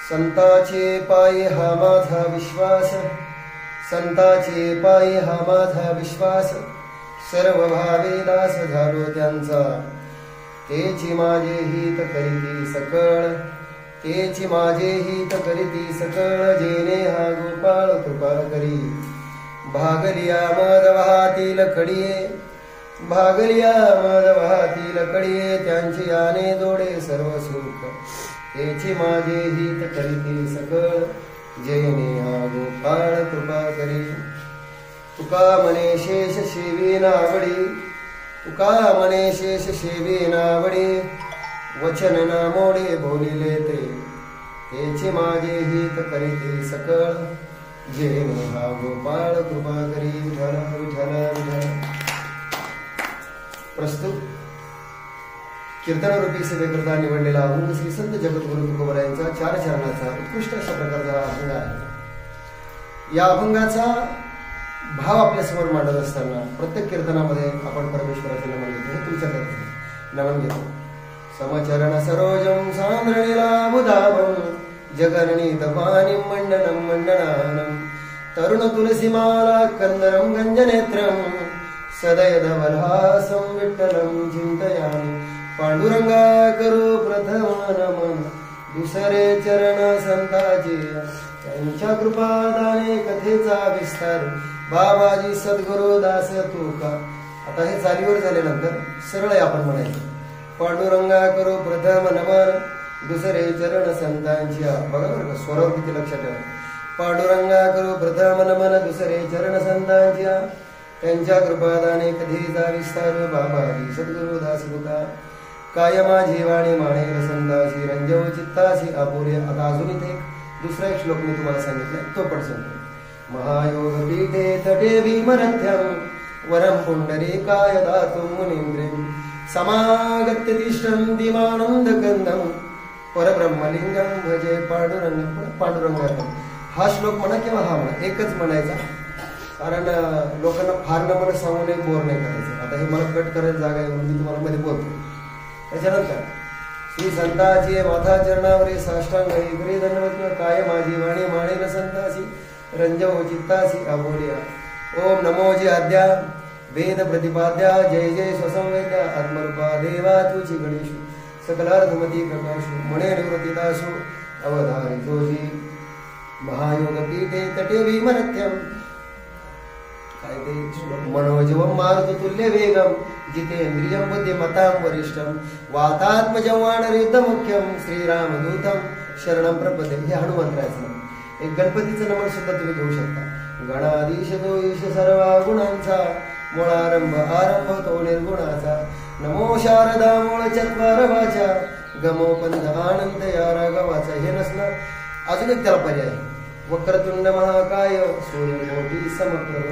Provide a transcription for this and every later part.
संताचे पायी हा माझा विश्वास, संताचे पायी हा माझा विश्वास, सर्व भावे दास झालो त्यांचा, तेची माझे हित करीती सकळ, तेची माझे हित करीती सकळ, जेने हा गोपाळ कृपा करी, भागलिया मद वाहातील कडिये, भागलिया मद वाहातील कडिये, त्यांची याने जोडे सर्व सुख, तेची माझे हित करीती सकळ, जेने हा गोपाळ कृपा करी. तुका मने शेष सेवी नावडी, तुका मने शेष सेवी नावडी, वचन ना मोडे बोलिले ते, तेची माझे हित करीती सकळ, जेने हा गोपाळ कृपा करी. विठ्ठल विठ्ठल विठ्ठल. प्रस्तुत कीर्तनरूपी सेवेकरता निवडलेला अभंग श्री संत जगद्गुरु तुकोबरायांचा 4 चरणाचा उत्कृष्ट अशा प्रकारचा अभंग आहे. या अभंगाचा भाव आपल्या समोर मांडत असताना प्रत्येक कीर्तनामध्ये आपण परमेश्वराचे नमन घेतो. हे तुमच्याकडे नमन घेतो. समचरण सरोजम सांद्रणीलामुदाभं, जगरणीत पाणी मंडनं मंडनानं, तरुण तुलसीमाला कंदरं गंजनेत्रं, सदय धवलहासं विठ्ठलं चिंतयामि, पांडुरंगा करू प्रथम नमन, दुसरे चरण संताचे, त्यांच्या कृपादाने कथेचा विस्तार, बाबाजी सद्गुरु दास तुका. आता हे चालीवर झाल्यानंतर सरळ आहे आपण म्हणायचं. पांडुरंगा करू प्रथम नमन, दुसरे चरण संतांच्या. बघा बरं का स्वरावर किती लक्षात ठेवा. पांडुरंगा करू प्रथम नमन, दुसरे चरण संतांच्या, त्यांच्या कृपादाने कधीचा विस्तार, बाबाजी सद्गुरु दास तुका. काय माझी वाणी माणेल संतासी, रंजव चित्तासी आपुरे. आता अजून इथे दुसरा एक श्लोक मी तुम्हाला सांगितलाय, तो पण सांगतो. महायोग पीठे तटे भीमरथ्यं, वरं पुंडरीकाय दातुं मुनीन्द्रिं, समागत्य तिष्ठन्ति मानन्दकन्दं, परब्रह्मलिंगं भजे पांडुरंग. पांडुरंगार्थम हा श्लोक म्हणा किंवा हा म्हणा, एकच म्हणायचा. कारण लोकांना फार नमन सांगून एक बोर नाही करायचं. आता हे मला कट करायची जागा आहे म्हणून मी तुम्हाला मध्ये बोलतो. त्याच्यानंतर श्री संताची माथा चरणावरी साष्टांग करी दंडवत, काय माझी वाणी माणेल संतासी, रंजव चित्तासी आबोलिया. ओम नमोजी आद्या वेद प्रतिपाद्या, जय जय स्वसंवेद्या, आत्मरूपा देवा तुझी गणेशु, सकलार्थमती प्रकाशु, मणे निवृत्तिदासु, अवधारी जोजी. महायोग पीठे तटे भीमरथ्यं, काय ते मनोजवं मारुततुल्य वेगं, जितेंद्रियं बुद्धिमतां वरिष्ठं, वातात्मजं वानरयुद्धमुख्यं, श्रीरामदूतं शरणं प्रपदे. हे हनुमंतरायचं नाम. एक गणपतीचं नमन सुद्धा तुम्ही घेऊ शकता. गणाधीश तो ईश सर्व गुणांचा, मूळारंभ आरंभ तो निर्गुणाचा, नमो शारदा मूळ चत्वार वाचा, गमो पंथ आनंद या राघवाचा. हे नसणार अजून एक त्याला पर्याय. वक्रतुंड महाकाय सूर्यकोटी समप्रभ,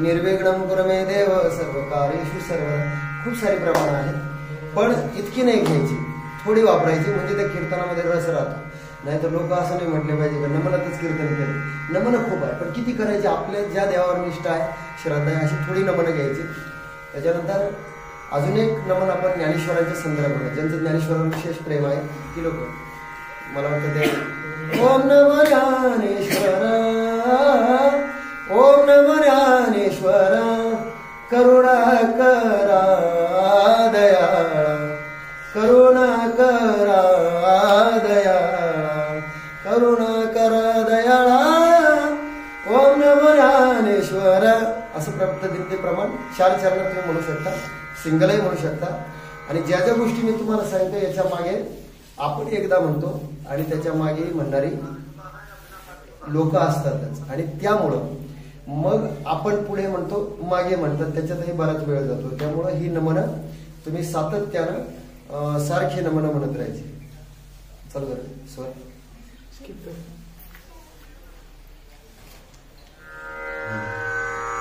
निर्विघ्नं कुरु मे देव सर्व कार्येषु सर्वदा. खूप सारी प्रमाण आहेत, पण इतकी नाही घ्यायची, थोडी वापरायची, म्हणजे त्या कीर्तनामध्ये रस राहतो. नाही तर लोक असं नाही म्हटले पाहिजे का नमनातच कीर्तन केले. नमन खूप आहे, पण किती करायची, आपल्या ज्या देवावर निष्ठा आहे, श्रद्धा आहे, अशी थोडी नमनं घ्यायची. त्याच्यानंतर अजून एक नमन आपण ज्ञानेश्वरांच्या संदर्भात, ज्यांचं ज्ञानेश्वरांवर विशेष प्रेम आहे ती लोक, मला वाटतं ते ओम नमो ज्ञानेश्वर, ओम नमो ज्ञानेश्वर, करुणा करा दयाळा, करुणा करा दयाळा, करुणा करा दयाळा, ओम नमो ज्ञानेश्वर. असं पद्धतीप्रमाणे 4 चरणात तुम्ही म्हणू शकता, सिंगलही म्हणू शकता. आणि ज्या ज्या गोष्टी मी तुम्हाला सांगतो याच्या मागे आपण एकदा म्हणतो आणि त्याच्या मागे म्हणणारी लोक असतातच, आणि त्यामुळं मग आपण पुढे म्हणतो, मागे म्हणतात, त्याच्यातही बराच वेळ जातो. त्यामुळं ही नमनं तुम्ही सातत्यानं सारखी नमनं म्हणत राहायची. चल बरं स्वर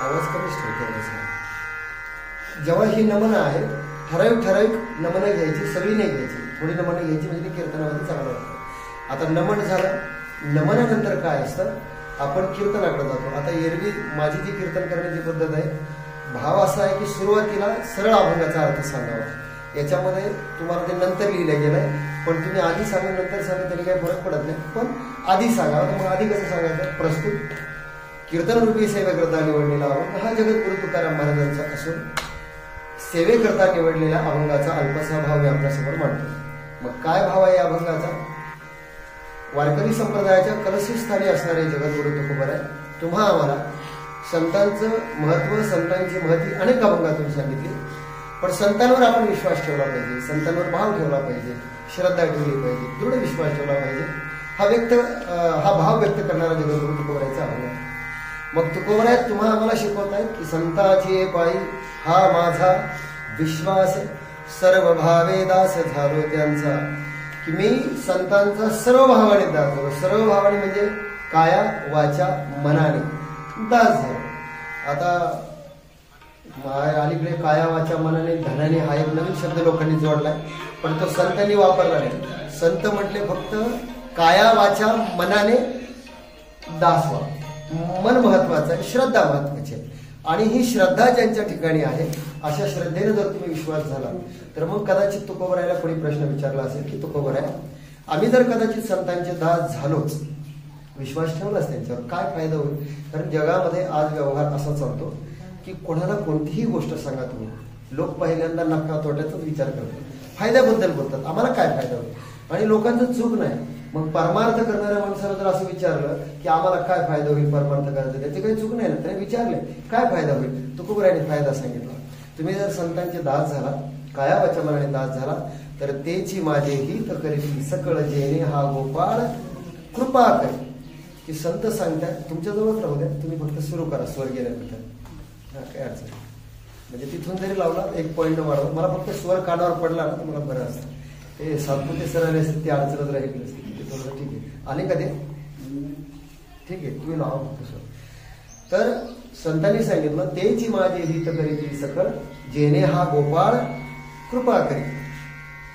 आवाज कमीच ठेवतो. जेव्हा ही नमनं आहेत, ठराविक नमनं घ्यायची, सगळी नाही घ्यायची, थोडी नमनं घ्यायची, म्हणजे कीर्तनामध्ये चांगलं वाटतं. आता नमन झालं, नमनानंतर काय असतं, आपण कीर्तनाकडे जातो. आता एरवी माझी जी कीर्तन करण्याची पद्धत आहे, भाव असा आहे की सुरुवातीला सरळ अभंगाचा अर्थ सांगावा. याच्यामध्ये तुम्हाला ते नंतर लिहिलं गेलंय, पण तुम्ही आधी सांगा नंतर सांगा तरी काही फरक पडत नाही, पण आधी सांगा. तर मग आधी कसं सांगायचं? प्रस्तुत कीर्तनरूपी सेवेकरता निवडलेला अभंग हा जगद्गुरु तुकाराम महाराजांचा असून सेवेकरता निवडलेल्या अभंगाचा अल्पसा भाव मी आपल्यासमोर मांडतो. मग काय भाव आहे या अभंगाचा? वारकरी संप्रदायाच्या कलशस्थानी असणारे जगद्गुरु तुकोबराय तुम्हा आम्हाला संतांचं महत्व, संतांची महती अनेक अभंगातून सांगितली. पण संतांवर आपण विश्वास ठेवला पाहिजे, संतांवर भाव ठेवला पाहिजे, श्रद्धा ठेवली पाहिजे, दृढ विश्वास ठेवला पाहिजे. हा भाव व्यक्त करणारा जगद्गुरु तुकोबरायचा अभंग आहे. मग तुकोबराय तुम्हा आम्हाला शिकवताय की संताची पायी हा माझा विश्वास, सर्व भावे दास झालो त्यांचा, की मी संतांचा सर्व भावाने दास झालो. सर्व भावाने म्हणजे काया वाचा मनाने दास झालो. आता अलीकडे काया वाचा मनाने धनाने हा एक नवीन शब्द लोकांनी जोडलाय, पण तो संतांनी वापरला नाही. संत म्हटले फक्त काया वाचा मनाने दास व्हा. मन महत्वाचं आहे, श्रद्धा महत्वाची आहे. आणि ही श्रद्धा ज्यांच्या ठिकाणी आहे अशा श्रद्धेने जर तुम्ही विश्वास झाला तर मग कदाचित तुकोबरायला कोणी प्रश्न विचारला असेल की तुकोबराय आम्ही जर कदाचित संतांचे दास झालोच, विश्वास ठेवलाच त्यांच्यावर, काय फायदा होईल? कारण जगामध्ये आज व्यवहार असा चालतो की कोणाला कोणतीही गोष्ट सांगा तुम्ही, लोक पहिल्यांदा नफा तोट्याचाच विचार करतात, फायद्याबद्दल बोलतात, आम्हाला काय फायदा होईल. आणि लोकांचं चूक नाही. मग परमार्थ करणाऱ्या माणसाला जर असं विचारलं की आम्हाला काय फायदा होईल परमार्थ करायचं, त्याची काही चूक नाही ना. त्याने विचारले काय फायदा होईल, तुकोबरायने फायदा सांगितला. तुम्ही जर संतांचे दास झाला, काया वाचा मनाने दास झाला, तर तेची माझे हित करीती सकळ जेणे हा गोपाळ कृपा करे. की संत सांगतात तुमच्याजवळच राहू द्या, तुम्ही फक्त सुरू करा स्वर गेल्यानंतर, काय अडचण नाही. म्हणजे तिथून जरी लावला एक पॉईंट वाढवा, मला फक्त स्वर कानावर पडला ना तर मला बरं असतं. ते सातपुते सर आले असते ते अडचणच राहिली असते. ठीक आहे, आले का ते? ठीक आहे, तुम्ही लावा फक्त स्वर. तर संतांनी सांगितलं तेची माझे हित करीती सकळ जेणे हा गोपाळ कृपा करी.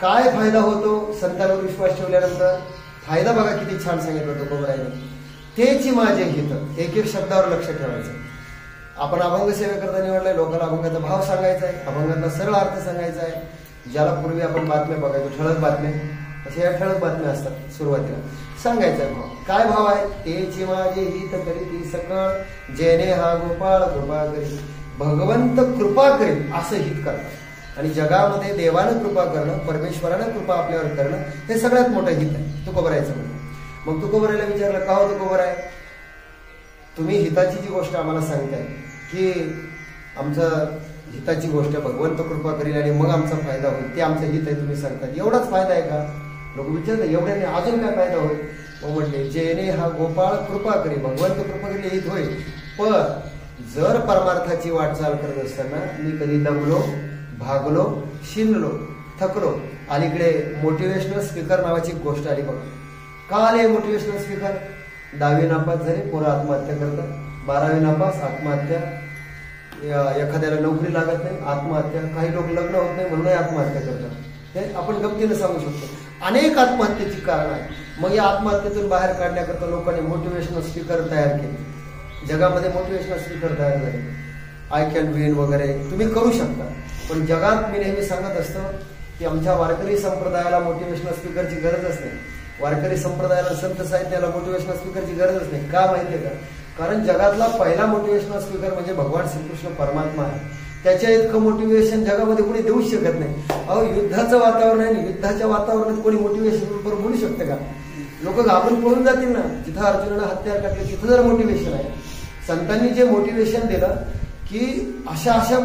काय फायदा होतो संतांवर विश्वास ठेवल्यानंतर? फायदा बघा किती छान सांगितलं तुकोबरायने. तेची माझे हित, एक एक शब्दावर लक्ष ठेवायचं. आपण अभंग सेवेकरता निवडलाय, लोकांना अभंगाचा भाव सांगायचा आहे, अभंगातला सरळ अर्थ सांगायचा आहे. ज्याला पूर्वी आपण बातम्या बघायचो, ठळक बातम्या, अशा या ठळक बातम्या असतात सुरुवातीला, सांगायचा भाव. काय भाव आहे? तेची माझे हित करीती सकळ जेणे हा गोपाळ कृपा करी. भगवंत कृपा करेल असं हित करतात. आणि जगामध्ये देवानं कृपा करणं, परमेश्वरानं कृपा आपल्यावर करणं हे सगळ्यात मोठं हित आहे तुकोबरायचं म्हणणं. मग तुकोबरायला विचारलं का हो तुकोबराय तुम्ही हिताची जी गोष्ट आम्हाला सांगताय की आमचं हिताची गोष्ट भगवंत कृपा करेल आणि मग आमचा फायदा होईल, ते आमचं हित आहे तुम्ही सांगतात, एवढाच फायदा आहे का? लोक विचारतात एवढ्याने अजून काय फायदा होईल? मग म्हटले जेणे हा गोपाळ कृपा करी, भगवंत कृपा करेल हित होईल. पण जर परमार्थाची वाटचाल करत असताना मी कधी दमलो, भागलो, शिनलो, थकलो. अलीकडे मोटिवेशनल स्पीकर नावाची गोष्ट आली बघा. का आले मोटिवेशनल स्पीकर? 10वी नापास झाले, पोरं आत्महत्या करतात. 12वी नापास, आत्महत्या. एखाद्याला नोकरी लागत नाही, आत्महत्या. काही लोक लग्न होत नाही म्हणून आत्महत्या करतात. हे आपण गमतीने सांगू शकतो. अनेक आत्महत्येची कारण आहे. मग या आत्महत्येतून बाहेर काढण्याकरता लोकांनी मोटिवेशनल स्पीकर तयार केले. जगामध्ये मोटिवेशनल स्पीकर तयार झाले. आय कॅन विन वगैरे तुम्ही करू शकता. पण जगात मी नेहमी सांगत असतो की आमच्या वारकरी संप्रदायाला मोटिवेशनल स्पीकरची गरजच नाही. वारकरी संप्रदायाला, संत साहित्याला मोटिवेशनल स्पीकरची गरजच नाही. का माहितीये का? कारण जगातला पहिला मोटिवेशनल स्पीकर म्हणजे भगवान श्रीकृष्ण परमात्मा आहे. त्याच्या इतकं मोटिवेशन जगामध्ये कोणी देऊच शकत नाही. अहो युद्धाचं वातावरण आहे, युद्धाच्या वातावरणात कोणी मोटिवेशन बरोबर बोलू शकतं का? लोक घाबरून पळून जातील ना. जिथं अर्जुनानं हत्यार टाकले तिथं जर मोटिवेशन आहे. संतांनी जे मोटिवेशन दिलं की अशा अशा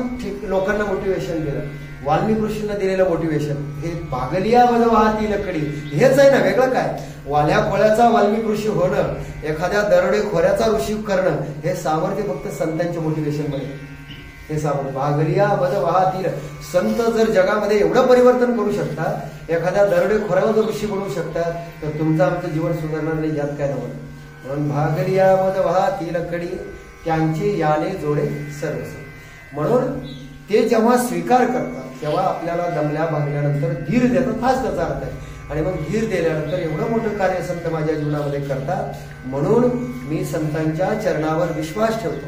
लोकांना मोटिवेशन दिलं. वाल्मिक ऋषींना दिलेलं मोटिवेशन हे भागलिया मज वाहती लकडी, हेच आहे ना. वेगळं काय? वाल्या कोळ्याचा वाल्मिक ऋषी होणं, एखाद्या दरोडे खोऱ्याचा ऋषी करणं, हे सामर्थ्य फक्त संतांच्या मोटिवेशन मध्ये. हे सामर्थ्य भागलिया मज वाहतील. संत जर जगामध्ये एवढं परिवर्तन करू शकतात, एखाद्या दरोडे खोऱ्याला जर ऋषी बनवू शकतात, तर तुमचं आमचं जीवन सुधारणार नाही, यात काय नव्हतं. म्हणून भागलिया मज वाहती लकडी त्यांची याने जोडे सर्वस्व. म्हणून ते जेव्हा स्वीकार करतात तेव्हा आपल्याला दमल्या भागल्यानंतर धीर देतात, हाच त्याचा अर्थ आहे. आणि मग धीर दिल्यानंतर एवढं मोठं कार्य संत माझ्या जीवनामध्ये करतात. म्हणून मी संतांच्या चरणावर विश्वास ठेवतो,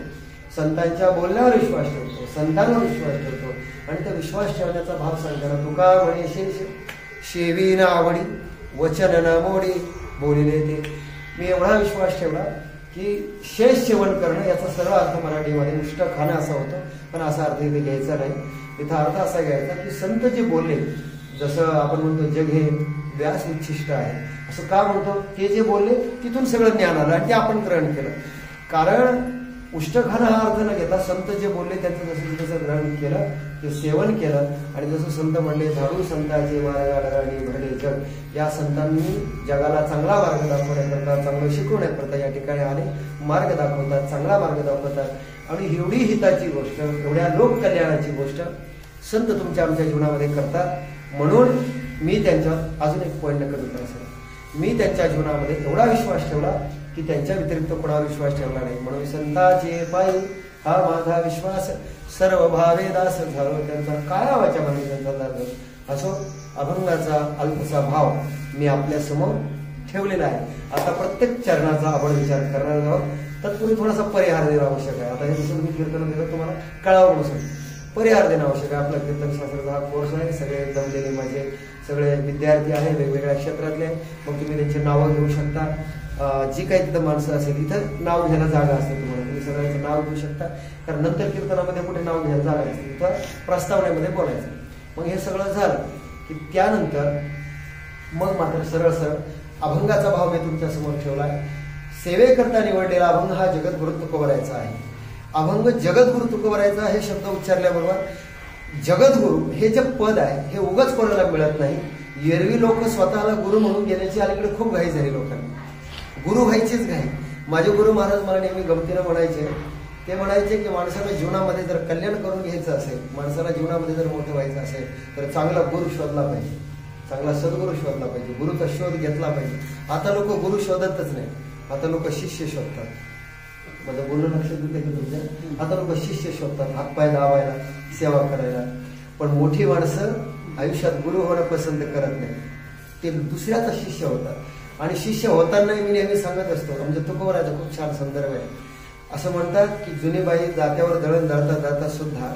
संतांच्या बोलण्यावर विश्वास ठेवतो, संतांवर विश्वास ठेवतो. आणि त्या विश्वास ठेवण्याचा भाव सांगताना तुका म्हणे शेष शेवी ना आवडी वचन न मोडी बोलिले ते. मी एवढा विश्वास ठेवला की शेष सेवन करणं याचा सर्व अर्थ मराठीमध्ये उष्ट खाणं असा होतो, पण असा अर्थ इथे घ्यायचा नाही. इथं अर्थ असा घ्यायचा की संत जे बोलले, जसं आपण म्हणतो जग हे व्यास उच्छिष्ट आहे, असं का म्हणतो, ते जे बोलले तिथून सगळं ज्ञान आलं आणि ते आपण ग्रहण केलं. कारण उष्टखाना हा अर्थ न घेता संत जे बोलले त्यांचं जसं तसं ग्रहण केलं, ते सेवन केलं. आणि जसं संत म्हणले, झाडू संतांचे मार्गाने भरले जग. या संतांनी जगाला चांगला मार्ग दाखवण्याकरता, चांगलं शिकवण्याकरता या ठिकाणी आले, मार्ग दाखवतात, चांगला मार्ग दाखवतात. आणि एवढी हिताची गोष्ट, एवढ्या लोककल्याणाची गोष्ट संत तुमच्या आमच्या जीवनामध्ये करतात. म्हणून मी त्यांच्यावर अजून एक पॉईंट नका देता असेल, मी त्यांच्या जीवनामध्ये एवढा विश्वास ठेवला की त्यांच्या व्यतिरिक्त कोणावर विश्वास ठेवला नाही. म्हणून संतांचे पायी हा माझा विश्वास, सर्व भावे दास झालो त्यांचा, काय वाचा म्हणून त्यांचा दास असो. अभंगाचा अल्पसा भाव मी आपल्या समोर ठेवलेला आहे. आता प्रत्येक चरणाचा आपण विचार करणार आहोत. तत्पूर्वी थोडासा परिहार देणं आवश्यक आहे. आता हे जसं मी कीर्तन दिलं तुम्हाला कळावं नसेल, परिहार देणं आवश्यक आहे. आपला कीर्तनशास्त्राचा हा कोर्स आहे. सगळे जमलेले माझे सगळे विद्यार्थी आहे, वेगवेगळ्या क्षेत्रातले. मग तुम्ही त्यांची नावं घेऊ शकता. जी काही तिथं माणसं असेल तिथं नाव घ्यायला जागा असते तुम्हाला, तुम्ही सगळ्यांचं नाव घेऊ शकता. कारण नंतर कीर्तनामध्ये कुठे नाव घ्यायला जागा असते, तिथं प्रस्तावनेमध्ये बोलायचं. मग हे सगळं झालं की त्यानंतर मग मात्र सरळ सरळ अभंगाचा भाव मी तुमच्या समोर ठेवलाय. सेवेकरता निवडलेला अभंग हा जगद्गुरु तुकोबरायचा आहे. अभंग जगद्गुरु तुकोबरायचा हे शब्द उच्चारल्याबरोबर जगद्गुरु हे जे पद आहे हे उगाच कोणाला मिळत नाही. एरवी लोक स्वतःला गुरु म्हणून घेण्याची अलीकडे खूप घाई झाली लोकांना, गुरु व्हायचीच घाई. माझे गुरु महाराज मला नेहमी गमतीनं म्हणायचे, ते म्हणायचे की माणसाला जीवनामध्ये जर कल्याण करून घ्यायचं असेल, माणसाला जीवनामध्ये जर मोठं व्हायचं असेल तर चांगला गुरु शोधला पाहिजे, चांगला सद्गुरू शोधला पाहिजे, गुरुचा शोध घेतला पाहिजे. आता लोक गुरु शोधतच नाही, आता लोक शिष्य शोधतात. माझं बोलणं लक्षात देते की तुमच्या, आता लोक शिष्य शोधतात, हातपाय दाबायला, सेवा करायला. पण मोठी माणसं आयुष्यात गुरु होणं पसंत करत नाही, ते दुसऱ्याचा शिष्य होतात. आणि शिष्य होतानाही मी नेहमी सांगत असतो, म्हणजे तुकोबरायचा खूप छान संदर्भ आहे. असं म्हणतात की जुनी बाई जात्यावर दळण दळता दळता सुद्धा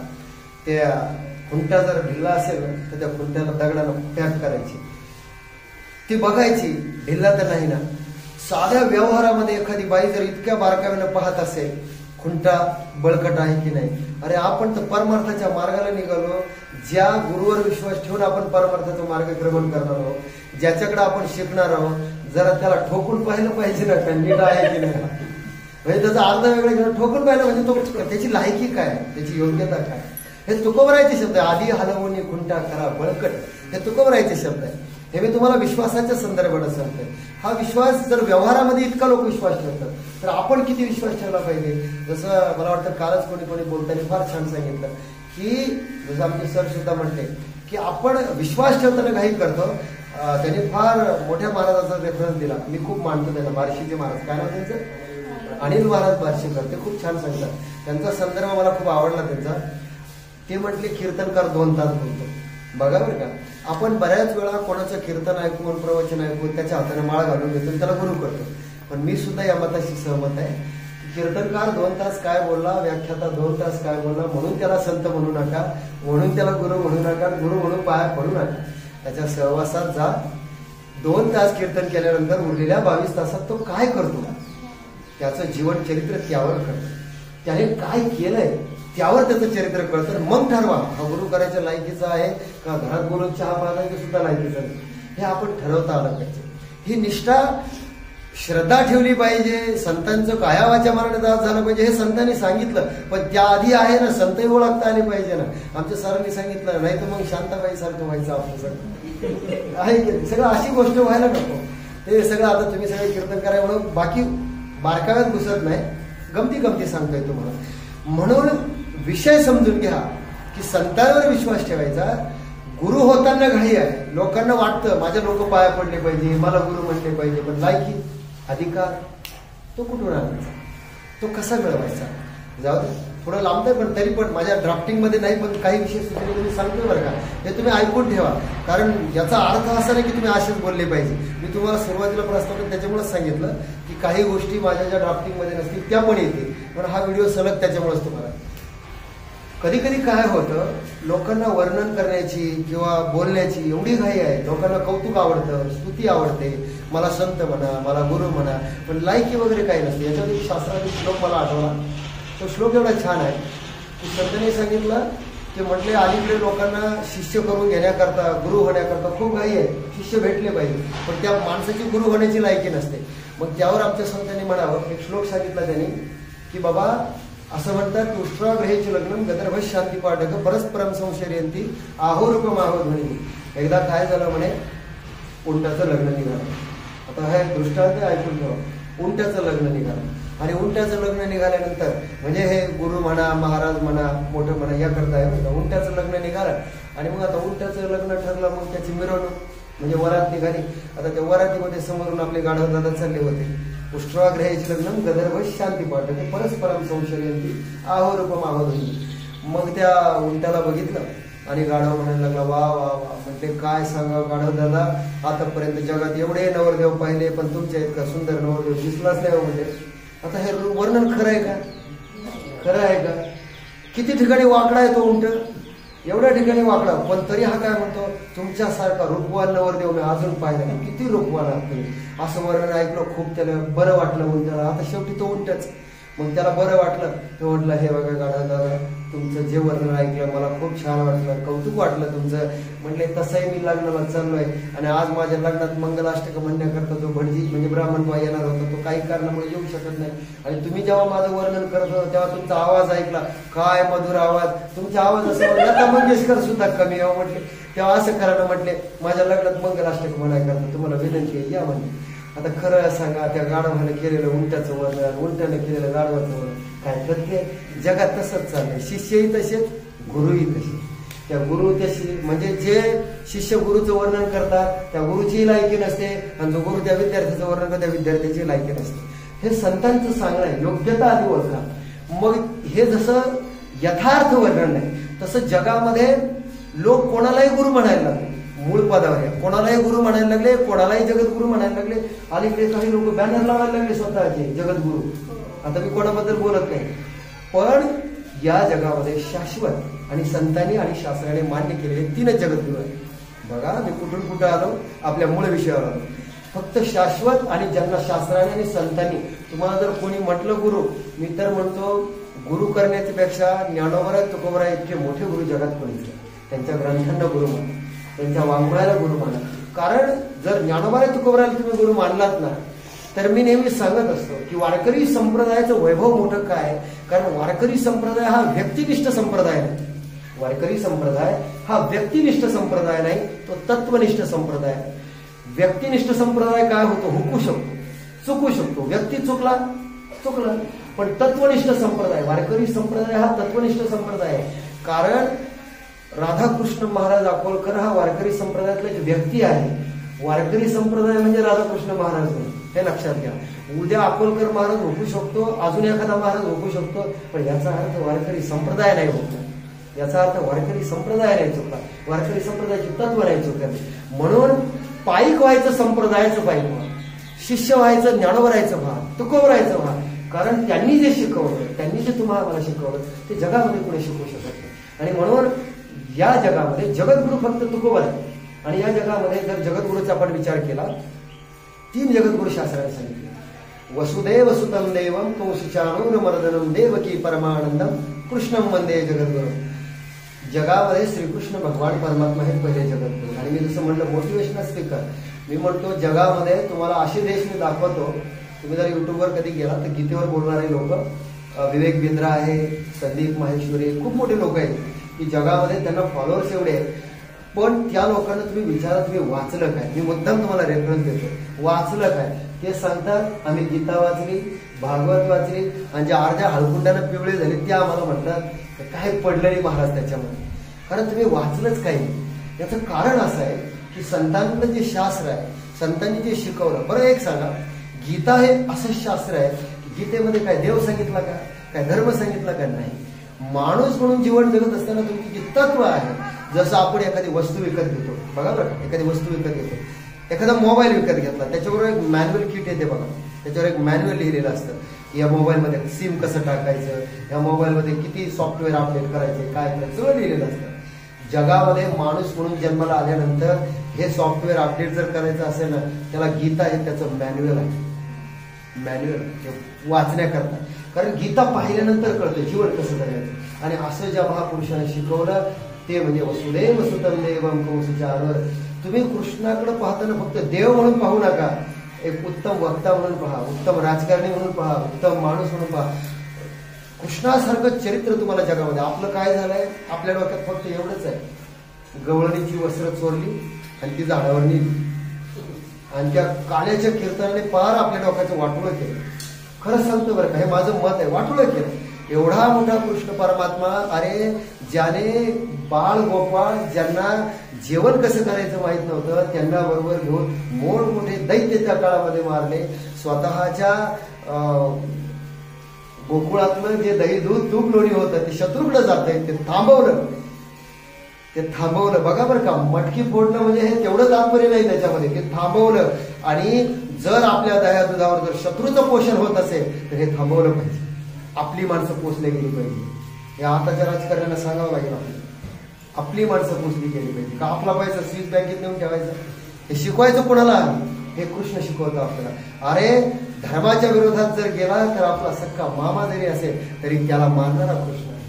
त्या खुंटा जर ढिल्ला असेल ना तर त्या खुंट्याला दगडानं पॅक करायची, ती बघायची ढिल्ला तर नाही ना. साध्या व्यवहारामध्ये एखादी बाई जर इतक्या बारकाव्यानं पाहत असेल खुंटा बळकट आहे की नाही. अरे आपण तर परमार्थाच्या मार्गाला निघालो, ज्या गुरुवर विश्वास ठेवून आपण परमार्थाचं मार्गक्रमण करणार आहोत, ज्याच्याकडे आपण शिकणार आहोत, जरा त्याला ठोकून पाहिलं पाहिजे ना, नीट आहे की नाही. म्हणजे त्याचा अर्थ वेगळा घेऊन ठोकून पाहिलं म्हणजे तो त्याची लायकी काय, त्याची योग्यता काय. हे तुकोबरायचे शब्द आहे. आधी हलवून खुंटा करा बळकट, हे तुकोबरायचे शब्द आहे. हे मी तुम्हाला विश्वासाच्या संदर्भात सांगतोय. हा विश्वास जर व्यवहारामध्ये इतका लोक विश्वास ठेवतात तर आपण किती विश्वास ठेवला पाहिजे. जसं मला वाटतं कालच कोणी बोलताना फार छान सांगितलं की, जसं आमचे सर सुद्धा म्हणले की आपण विश्वास ठेवताना घाई करतो. त्यांनी फार मोठ्या महाराजाचा रेफरन्स दिला, मी खूप मानतो त्यांना. बार्शीचे महाराज, काय नाव त्यांचं, अनिल महाराज बार्शीकर, ते खूप छान सांगतात. त्यांचा संदर्भ मला खूप आवडला त्यांचा. ते म्हटले कीर्तनकार 2 तास बोलतो. बघा बरं का, आपण बऱ्याच वेळा कोणाचं कीर्तन ऐकून, प्रवचन ऐकून त्याच्या हाताने माळ घालून घेतो, त्याला गुरु करतो. पण मी सुद्धा या मताशी सहमत आहे. कीर्तनकार 2 तास काय बोलला, व्याख्याता 2 तास काय बोलला, म्हणून त्याला संत म्हणू नका, म्हणून त्याला गुरु म्हणू नका, गुरु म्हणून पाया पडू नका. त्याच्या सहवासात जा. 2 तास कीर्तन केल्यानंतर उरलेल्या 22 तासात तो काय करतो, त्याचं जीवन चरित्र त्यावर करतो. त्याने काय केलंय त्यावर त्याचं चरित्र कळतं. मग ठरवा हा गुरु करायच्या लायकीचा आहे का, घरात बोलून चहा पाजायचं सुद्धा लायकीचं नाही, हे आपण ठरवता आलं पाहिजे. ही निष्ठा श्रद्धा ठेवली पाहिजे. संतांचं कायावाच्या मार्गाने दास झालं पाहिजे, हे संतांनी सांगितलं. पण त्याआधी आहे ना, संतही ओळखता आले पाहिजे ना. आमच्या सरांनी सांगितलं, नाही तर मग शांताबाई सारखं व्हायचं आपलं आहे. सगळं अशी गोष्ट व्हायला नको. ते सगळं आता तुम्ही सगळे कीर्तन करायला म्हणून बाकी बारकाव्यात घुसत नाही, गमती सांगतोय तुम्हाला. म्हणून विषय समजून घ्या की संतांवर विश्वास ठेवायचा. गुरु होताना घाई आहे. लोकांना वाटतं माझ्या लोक पाया पडले पाहिजे, मला गुरु म्हणले पाहिजे. पण लायकी, अधिकार तो कुठून आणायचा, तो कसा मिळवायचा. जाऊ दे, थोडं लांबतंय पण तरी पण माझ्या ड्राफ्टिंग मध्ये नाही, पण काही विषय सुचले तुम्ही सांगतोय बरं का, हे तुम्ही ऐकून ठेवा. कारण याचा अर्थ असा नाही की तुम्ही असेच बोलले पाहिजे. मी तुम्हाला सुरुवातीला प्रस्ताव त्याच्यामुळेच सांगितलं की काही गोष्टी माझ्या ज्या ड्राफ्टिंग मध्ये नसतील त्या पण येतील, पण हा व्हिडिओ सलग त्याच्यामुळेच तुम्हाला. कधी कधी काय होतं, लोकांना वर्णन करण्याची किंवा बोलण्याची एवढी घाई आहे. लोकांना कौतुक आवडतं, स्तुती आवडते, मला संत म्हणा, मला गुरु म्हणा, पण लायकी वगैरे काही नसते. याच्यात एक शास्त्रातील श्लोक मला आठवला. तो श्लोक एवढा छान आहे की संतांनी सांगितलं की म्हटले अलीकडे लोकांना शिष्य करून घेण्याकरता, गुरु होण्याकरता खूप घाई आहे, शिष्य भेटले पाहिजे, पण त्या माणसाची गुरु होण्याची लायकी नसते. मग त्यावर आमच्या संतांनी म्हणावं, एक श्लोक सांगितला त्यांनी की बाबा असं म्हणतात, उष्ट्राग्रहेचे लग्न गदर्भ शांती पाठक परस्परम संशयंती आहोरूपम आहोध्वनी. एकदा काय झालं म्हणे, उंटाचं लग्न निघालं. आता हे दृष्टांत ऐकून ठेवा. उंट्याचं लग्न निघालं आणि उंट्याचं लग्न निघाल्यानंतर म्हणजे हे गुरु म्हणा, महाराज म्हणा, मोठं म्हणा, या करता आहे. उंट्याचं लग्न निघालं आणि मग आता उंट्याचं लग्न ठरलं, मग त्याची मिरवणूक म्हणजे वरात निघाली. आता त्या वरातीमध्ये समोरून आपले गाढव दादा चालले होते. उष्ट्राग्रहेचे लग्न गदर्भ शांती पाठक परस्परम संशयंती आहोरूपम आहोध्वनी. मग त्या उंट्याला बघितलं आणि गाढव म्हणायला लागला, वा वा वा. म्हटले काय सांगा गाढव दादा, आतापर्यंत जगात एवढे नवरदेव पाहिले, पण तुमच्या इतका सुंदर नवरदेव दिसलाच नाही. म्हणजे आता हे वर्णन खरं आहे का? खरं आहे का? किती ठिकाणी वाकडा आहे तो उंट, एवढ्या ठिकाणी वाकडा, पण तरी हा काय म्हणतो, तुमच्यासारखा रूपवान नवरदेव मी अजून पाहिला नाही. किती रूपवान आहात तुम्ही. असं वर्णन ऐकलं, खूप त्याला बरं वाटलं उंटाला. आता शेवटी तो उंटच. मग त्याला बरं वाटलं, तो म्हटलं, हे बघा गाढव दादा, तुमचं जे वर्णन ऐकलं मला खूप छान वाटलं, कौतुक वाटलं तुमचं. म्हटले तसंही मी लग्नाला चाललोय आणि आज माझ्या लग्नात मंगलाष्टक म्हणण्याकरता जो भटजी म्हणजे ब्राह्मण बाई येणार होता, तो काही कारणामुळे येऊ शकत नाही. आणि तुम्ही जेव्हा माझं वर्णन करत होता तेव्हा तुमचा आवाज ऐकला, काय मधुर आवाज. तुमचा आवाज असं लता मंगेशकर सुद्धा कमी आहे म्हटले. तेव्हा असं करायला म्हटले, माझ्या लग्नात मंगलाष्टक म्हणायकरता तुम्हाला विनंती आहे, या म्हणजे. आता खरं सांगा, त्या गाढवाने केलेलं उंटाचं वर्णन, उंटाने केलेलं गाढवाचं वर्णन, काय प्रत्येक जगात तसंच चाललंय. शिष्यही तसेच, गुरुही तसे. त्या गुरु तशी म्हणजे जे शिष्य गुरुचं वर्णन करतात त्या गुरुचीही लायकी नसते, आणि जो गुरु त्या विद्यार्थ्याचं वर्णन करतो त्या विद्यार्थ्याची लायकी नसते. हे संतांचं सांगणं आहे, योग्यता आधी ओळखा. मग हे जसं यथार्थ वर्णन आहे, तसं जगामध्ये लोक कोणालाही गुरु म्हणायला लागले. मूळ पदावर आहे, कोणालाही गुरु म्हणायला लागले, कोणालाही जगद्गुरु म्हणायला लागले. अलीकडे काही लोक बॅनर लावायला लागले स्वतःचे जगद्गुरु. आता मी कोणाबद्दल बोलत नाही, पण या जगामध्ये शाश्वत आणि संतांनी आणि शास्त्राने मान्य केलेले 3 जगद्गुरु आहेत. बघा मी कुठून कुठं आलो, आपल्या मूळ विषयावर आलो. फक्त शाश्वत आणि ज्यांना शास्त्राने आणि संतांनी, तुम्हाला जर कोणी म्हटलं गुरु, मी तर म्हणतो गुरु करण्याच्या पेक्षा ज्ञानोबा तुकोबरा इतके मोठे गुरु जगात कोणीच नाही. त्यांच्या ग्रंथांना गुरु माना, त्यांच्या वाङ्मयाला गुरु माना. कारण जर ज्ञानोबा तुकोबराला तुम्ही गुरु मानलात ना, तर मी नेहमी सांगत असतो की वारकरी संप्रदायाचं वैभव मोठं काय. कारण वारकरी संप्रदाय हा व्यक्तिनिष्ठ संप्रदाय नाही. वारकरी संप्रदाय हा व्यक्तिनिष्ठ संप्रदाय नाही, तो तत्वनिष्ठ संप्रदाय. व्यक्तिनिष्ठ संप्रदाय काय होतो, हुकू शकतो, चुकू शकतो. व्यक्ती चुकला, पण तत्वनिष्ठ संप्रदाय, वारकरी संप्रदाय हा तत्वनिष्ठ संप्रदाय आहे. कारण राधाकृष्ण महाराज अकोलकर हा वारकरी संप्रदायातला एक व्यक्ती आहे. वारकरी संप्रदाय म्हणजे राधाकृष्ण महाराज नाही, हे लक्षात घ्या. उद्या अकोलकर महाराज होऊ शकतो, अजून एखादा महाराज होऊ शकतो, पण याचा अर्थ वारकरी संप्रदाय नाही होत. याचा अर्थ वारकरी संप्रदाय नाही चुकला, वारकरी संप्रदायाचे तत्व नाही चुकले. म्हणून पायिक व्हायचं संप्रदायाचं पायिक व्हा, शिष्य व्हायचं ज्ञानोबरायचं व्हा, तुकोबरायचं व्हा. कारण त्यांनी जे शिकवलं, त्यांनी जे तुम्हाला मला शिकवलं, ते जगामध्ये कोणी शिकवू शकत नाही. आणि म्हणून या जगामध्ये जगद्गुरु फक्त तुकोबर आहे. आणि या जगामध्ये जर जगद्गुरूचा आपण विचार केला, 3 जगद्गुरु शास्त्राने सांगितले. वसुदेव सुतम देवम कौशिचाणूरमर्दनम देवकी परमानंदम कृष्णम वंदे जगद्गुरु. जगामध्ये श्रीकृष्ण भगवान परमात्मा हे पहिले जगद्गुरु. आणि मी जसं म्हटलं मोटिवेशनल स्पीकर, मी म्हणतो जगामध्ये तुम्हाला असे देश मी दाखवतो. तुम्ही जर युट्यूबवर कधी गेला तर गीतेवर बोलणारे लोक, विवेक बिंद्रा आहे, संदीप माहेश्वरी, खूप मोठे लोक आहेत की जगामध्ये त्यांना फॉलोअर्स एवढे आहेत. पण त्या लोकांना तुम्ही विचारा, तुम्ही वाचलं काय. मी मुद्दाम तुम्हाला रेफरन्स देतो, वाचलं काय. ते सांगतात आम्ही गीता वाचली, भागवत वाचली, आणि ज्या अर्ध्या हळकुंडाने पिवळे झाले ते आम्हाला म्हणतात काय पडलं नाही महाराज त्याच्यामध्ये. कारण तुम्ही वाचलंच काही. याचं कारण असं आहे की संतांकडे जे शास्त्र आहे, संतांनी जे शिकवलं. बरं एक सांगा, गीता हे असं शास्त्र आहे, गीतेमध्ये काय देव सांगितला का, काय धर्म सांगितला का, नाही. माणूस म्हणून जीवन जगत असताना तुमची जी तत्व आहे, जसं आपण एखादी वस्तू विकत घेतो, बघा बरं, एखादी वस्तू विकत घेतो, एखादा मोबाईल विकत घेतला, त्याच्याबरोबर एक मॅन्युअल किट येते बघा. त्याच्यावर एक मॅन्युअल लिहिलेलं असतं. या मोबाईलमध्ये सिम कसं टाकायचं, या मोबाईलमध्ये किती सॉफ्टवेअर अपडेट करायचे, काय करायचं, सगळं लिहिलेलं असतं. जगामध्ये माणूस म्हणून जन्माला आल्यानंतर हे सॉफ्टवेअर अपडेट जर करायचं असेल ना, त्याला गीता हे त्याचं मॅन्युअल आहे. मॅन्युअल वाचण्याकरता. कारण गीता पाहिल्यानंतर कळतं जीवन कसं करायचं. आणि असं ज्या महापुरुषाने शिकवलं ते म्हणजे वसुदेव सुतं देवं कंसचानूर. तुम्ही कृष्णाकडे पाहताना फक्त देव म्हणून पाहू नका, एक उत्तम वक्ता म्हणून पहा, उत्तम राजकारणी म्हणून पहा, उत्तम माणूस म्हणून पहा. कृष्णासारखं चरित्र तुम्हाला जगामध्ये. आपलं काय झालंय, आपल्या डोक्यात फक्त एवढंच आहे, गवळणीची वस्त्र चोरली आणि ती झाडावर नेली आणि त्या काल्याच्या कीर्तनाने पार आपल्या डोक्याचं वाटोळं केलं. खरंच सांगतो बरं का, हे माझं मत आहे, वाटोळं केलं. एवढा मोठा कृष्ण परमात्मा, अरे ज्याने बाळ गोपाळ ज्यांना जेवण कसं करायचं माहित नव्हतं त्यांना बरोबर घेऊन मोठमोठे दैत्य त्या काळामध्ये मारले. स्वतःच्या गोकुळातलं जे दही दूध तूप लोणी होतं ते शत्रूकडे जात आहे, ते थांबवलं. बघा बरं का, मटकी फोडणं म्हणजे हे तेवढं तात्पर्य नाही त्याच्यामध्ये, ते थांबवलं. आणि जर आपल्या दह्या दुधावर जर शत्रूचं पोषण होत असेल तर हे थांबवलं पाहिजे. आपली माणसं पोचली गेली पाहिजे. हे आताच्या राजकारण्यांना सांगावं लागेल, आपली माणसं पोचली गेली पाहिजे. का आपला पैसा स्विस बँकेत नेऊन ठेवायचा, हे शिकवायचं कोणाला? हे कृष्ण शिकवतं आपल्याला. अरे धर्माच्या विरोधात जर गेला तर आपला सक्का मामा जरी असेल तरी त्याला मानणारा कृष्ण आहे.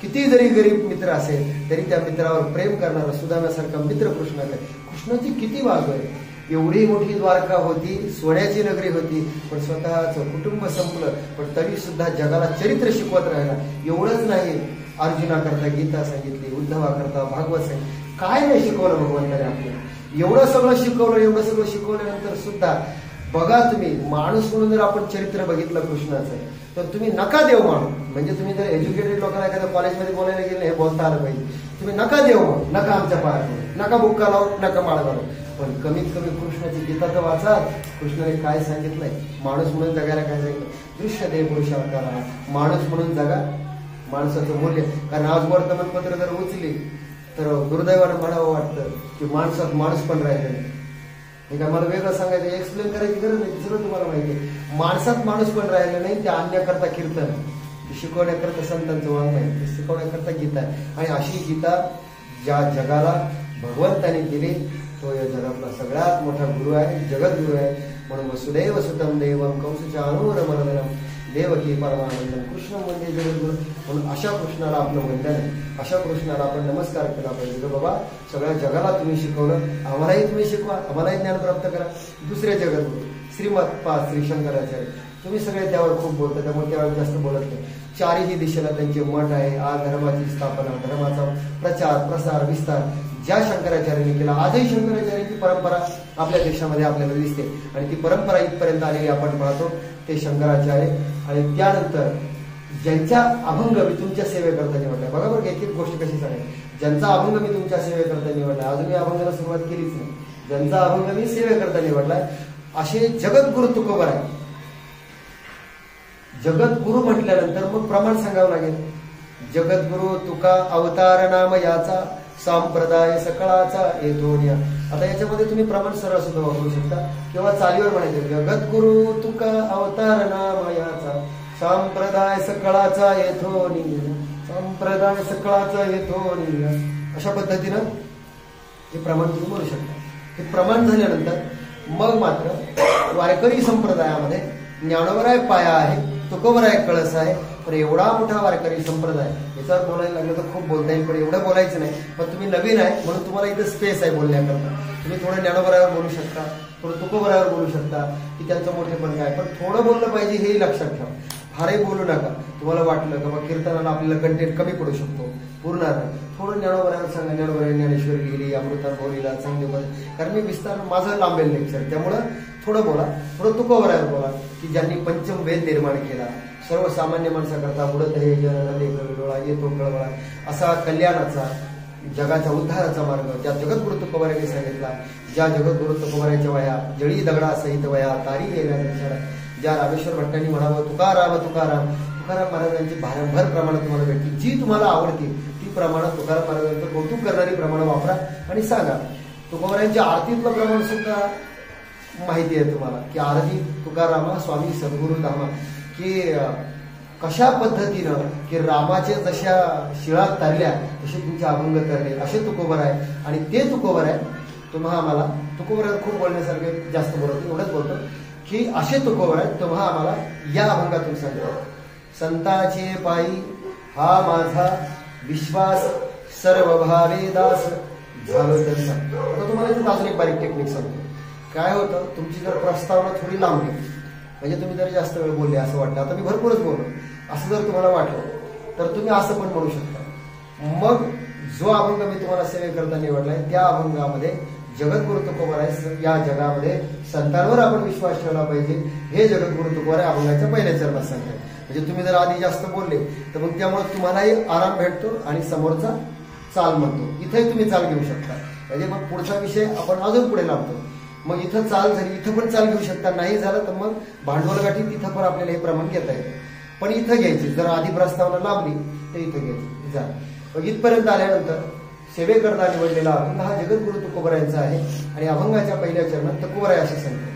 किती जरी गरीब मित्र असेल तरी त्या मित्रावर प्रेम करणारा सुदाम्यासारखा मित्र कृष्ण आहे. कृष्णाची किती बाजू आहे. एवढी मोठी द्वारका होती, सोन्याची नगरी होती, पण स्वतःचं कुटुंब संपलं, पण तरी सुद्धा जगाला चरित्र शिकवत राहिला. एवढंच नाही, अर्जुनाकरता गीता सांगितली, उद्धवाकरता भागवत सांगितली. काय नाही शिकवलं भगवंताने आपल्याला. एवढं सगळं शिकवल्यानंतर सुद्धा बघा तुम्ही, माणूस म्हणून जर आपण चरित्र बघितलं कृष्णाचं तर तुम्ही नका देव मानू. म्हणजे तुम्ही जर एज्युकेटेड लोकांना एखाद्या कॉलेजमध्ये बोलायला गेले, हे बोलता आलं पाहिजे. तुम्ही नका देव मानू, नका आमच्या पाया पडू, नका बुक्का लावू, नका माळ घालू, पण कमीत कमी कृष्णाची गीता तर वाचा. कृष्णाने काय सांगितलंय, माणूस म्हणून जगायला काय सांगितलं, दृश्य देव पुरुषावतारा, माणूस म्हणून जगा. माणसाचं मूल्य, कारण आज वर्तमानपत्र जर उचली तर दुर्दैवानं म्हणावं वाटतं की माणसात माणूस पण राहिलं नाही. हे काय मला वेगळं सांगायचं, एक्सप्लेन करायची गरज नाही, सगळं तुम्हाला माहिती आहे. माणसात माणूस पण राहिलं नाही. त्या आणण्याकरता कीर्तन, शिकवण्याकरता संतांचं वाङ्मय, ते शिकवण्याकरता गीता आहे. आणि अशी गीता ज्या जगाला भगवंताने दिली तो या जगातला सगळ्यात मोठा गुरु आहे, जगद्गुरु आहे. म्हणून वसुदेव सुतं देवं कंसचानूर मर्दनम देवकी परमानंदम कृष्ण म्हणजे जगद्गुरु. म्हणून अशा कृष्णाला आपलं वंदन आहे, अशा कृष्णाला आपण नमस्कार केला पाहिजे. बाबा सगळ्या जगाला तुम्ही शिकवलं, आम्हालाही तुम्ही शिकवा, आम्हालाही ज्ञान प्राप्त करा. दुसरे जगद्गुरु श्रीमद श्री शंकराचार्य, तुम्ही सगळे त्यावर खूप बोलता, त्यामुळे त्यावर जास्त बोलत नाही. चारही दिशेला त्यांचे मठ आहे. आज धर्माची स्थापना, धर्माचा प्रचार प्रसार विस्तार ज्या शंकराचार्यांनी केला, आजही शंकराचार्यांची परंपरा आपल्या देशामध्ये आपल्याला दिसते. आणि ती परंपरा इथपर्यंत आलेली आपण पाहतो ते शंकराचार्य. आणि त्यानंतर ज्यांच्या अभंग मी तुमच्या सेवेकरता निवडलाय. बघा बरं एक एक गोष्ट कशी सांगेल. ज्यांचा अभंग मी तुमच्या सेवेकरता निवडलाय, अजून मी अभंगाला सुरुवात केलीच नाही, ज्यांचा अभंग मी सेवेकरता निवडलाय असे जगद्गुरु तुकोबर आहे. जगद्गुरु म्हटल्यानंतर मग प्रमाण सांगावं लागेल. जगद्गुरु तुका अवतार नाम याचा, संप्रदाय सकळाचा येतोनिया. आता याच्यामध्ये तुम्ही प्रमाण सरळ सुद्धा वापरू शकता किंवा चालीवर म्हणायचं, जगद्गुरु तुका अवतार नाम याचा, संप्रदाय सकळाचा येतोनिया, संप्रदाय सकळाचा येतोनिया. अशा पद्धतीनं हे प्रमाण तुम्ही म्हणू शकता. हे प्रमाण झाल्यानंतर मग मात्र वारकरी संप्रदायामध्ये ज्ञानोबराय पाया आहे, तुकोबराय कळस आहे. पण एवढा मोठा वारकरी संप्रदाय, याच्यावर बोलायला लागलं तर खूप बोलता येईल, पण एवढं बोलायचं नाही. पण तुम्ही नवीन आहे म्हणून तुम्हाला इथं स्पेस आहे बोलण्याकरता. तुम्ही थोडं ज्ञानोबरायावर बोलू शकता, थोडं तुकोबरायावर बोलू शकता की त्यांचं मोठेपण काय, पण थोडं बोललं पाहिजे हेही लक्षात ठेवा. फारही बोलू नका. तुम्हाला वाटलं का बा कीर्तनाला आपल्याला कंटेंट कमी पडू शकतो, पुरणार नाही, थोडं ज्ञानोबरायावर सांगा. ज्ञानोबराय ज्ञानेश्वरी लिहिली, अमृतानुभवलीला चांगले बोल, कारण मी विस्तार माझं लांबेल लेक्चर, त्यामुळं थोडं बोला. थोडं तुकोबरायावर बोला की ज्यांनी पंचम वेद निर्माण केला, सर्वसामान्य माणसाकरता बुडत हे जन लेकर डोळा येतो कळवळा, असा कल्याणाचा जगाच्या उद्धाराचा मार्ग ज्या जगद्गुरु तुकोबारायांनी सांगितला. ज्या जगद्गुरु तुकोबारायांच्या वया जळी दगडा सहित वया तारी येणार, ज्या रामेश्वर भट्टांनी म्हणावं तुकाराम तुकाराम, तुकाराम महाराजांची भारंभार प्रमाणात तुम्हाला भेटतील. जी तुम्हाला आवडतील ती प्रमाणात तुकाराम महाराजांचं कौतुक करणारी प्रमाण वापरा आणि सांगा. तुकोबारायांच्या आरतीतलं प्रमाण सुद्धा माहिती आहे तुम्हाला की आरती तुकारामा स्वामी सद्गुरु धामा की कशा पद्धतीनं की रामाचे जशा शिळा तरल्या तसे तुमचे अभंग तरले असे तुकोबर आहे. आणि ते तुकोबर आहे तुम्हा आम्हाला तुकोबर खूप बोलण्यासारखे जास्त बोलतो एवढंच बोलतो की असे तुकोबर आहे तुम्हा आम्हाला या अभंगातून सांगतो. संताचे पायी हा माझा विश्वास सर्व भावे दास झालो त्यांचा. आता तुम्हाला इथे अजून एक बारीक टेक्निक सांगतो. काय होतं तुमची जर प्रस्तावना थोडी लांबली म्हणजे तुम्ही जर जास्त वेळ बोलले असं वाटतं आता मी भरपूरच बोललो असं जर तुम्हाला वाटलं तर तुम्ही असं पण म्हणू शकता. मग जो अभंग मी तुम्हाला सेवेकरता निवडलाय त्या अभंगामध्ये जगद्गुरु तुकोबर आहे. या जगामध्ये संतांवर आपण विश्वास ठेवला पाहिजे हे जगद्गुरु तुकोबर आहे अभंगाच्या पहिल्या चरणात सांगतात. म्हणजे तुम्ही जर आधी जास्त बोलले तर मग त्यामुळे तुम्हालाही आराम भेटतो आणि समोरचा चाल म्हणतो. इथेही तुम्ही चाल घेऊ शकता. म्हणजे मग पुढचा विषय आपण अजून पुढे लावतो. मग इथं चाल झाली इथं पण चाल घेऊ शकता. नाही झालं तर मग भांडवलगाठी तिथं पण आपल्याला हे प्रमाण घेता येतं. पण इथं घ्यायची जर आधी प्रस्तावना लांबली तर इथं घ्यायची जा. मग इथपर्यंत आल्यानंतर सेवेकरता निवडलेला अभंग हा जगद्गुरु तुकोबरायांचा आहे आणि अभंगाच्या पहिल्या चरणात तुकोबर आहे असं सांगतो.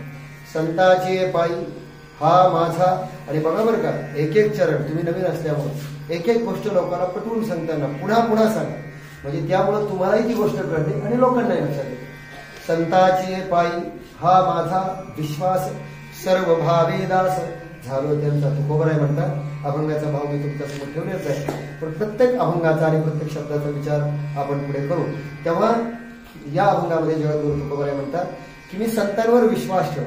संताचे पायी हा माझा. आणि बघा बरं का एक एक चरण तुम्ही नवीन असल्यामुळे एक एक गोष्ट लोकांना पटवून सांगताना पुन्हा पुन्हा सांगा म्हणजे त्यामुळे तुम्हालाही ती गोष्ट कळते आणि लोकांनाही लक्षात येते. संताचे पायी हा माझा विश्वास सर्व भावे दास झालो त्यांचा तुकोबर आहे म्हणतात. अभंगाचा भाव मी तुमच्यासमोर ठेवलेच आहे पण प्रत्येक अभंगाचा आणि प्रत्येक शब्दाचा विचार आपण पुढे करू. तेव्हा या अभंगामध्ये जगद्गुरु तुकोबर आहे म्हणतात की मी संतांवर विश्वास ठेव.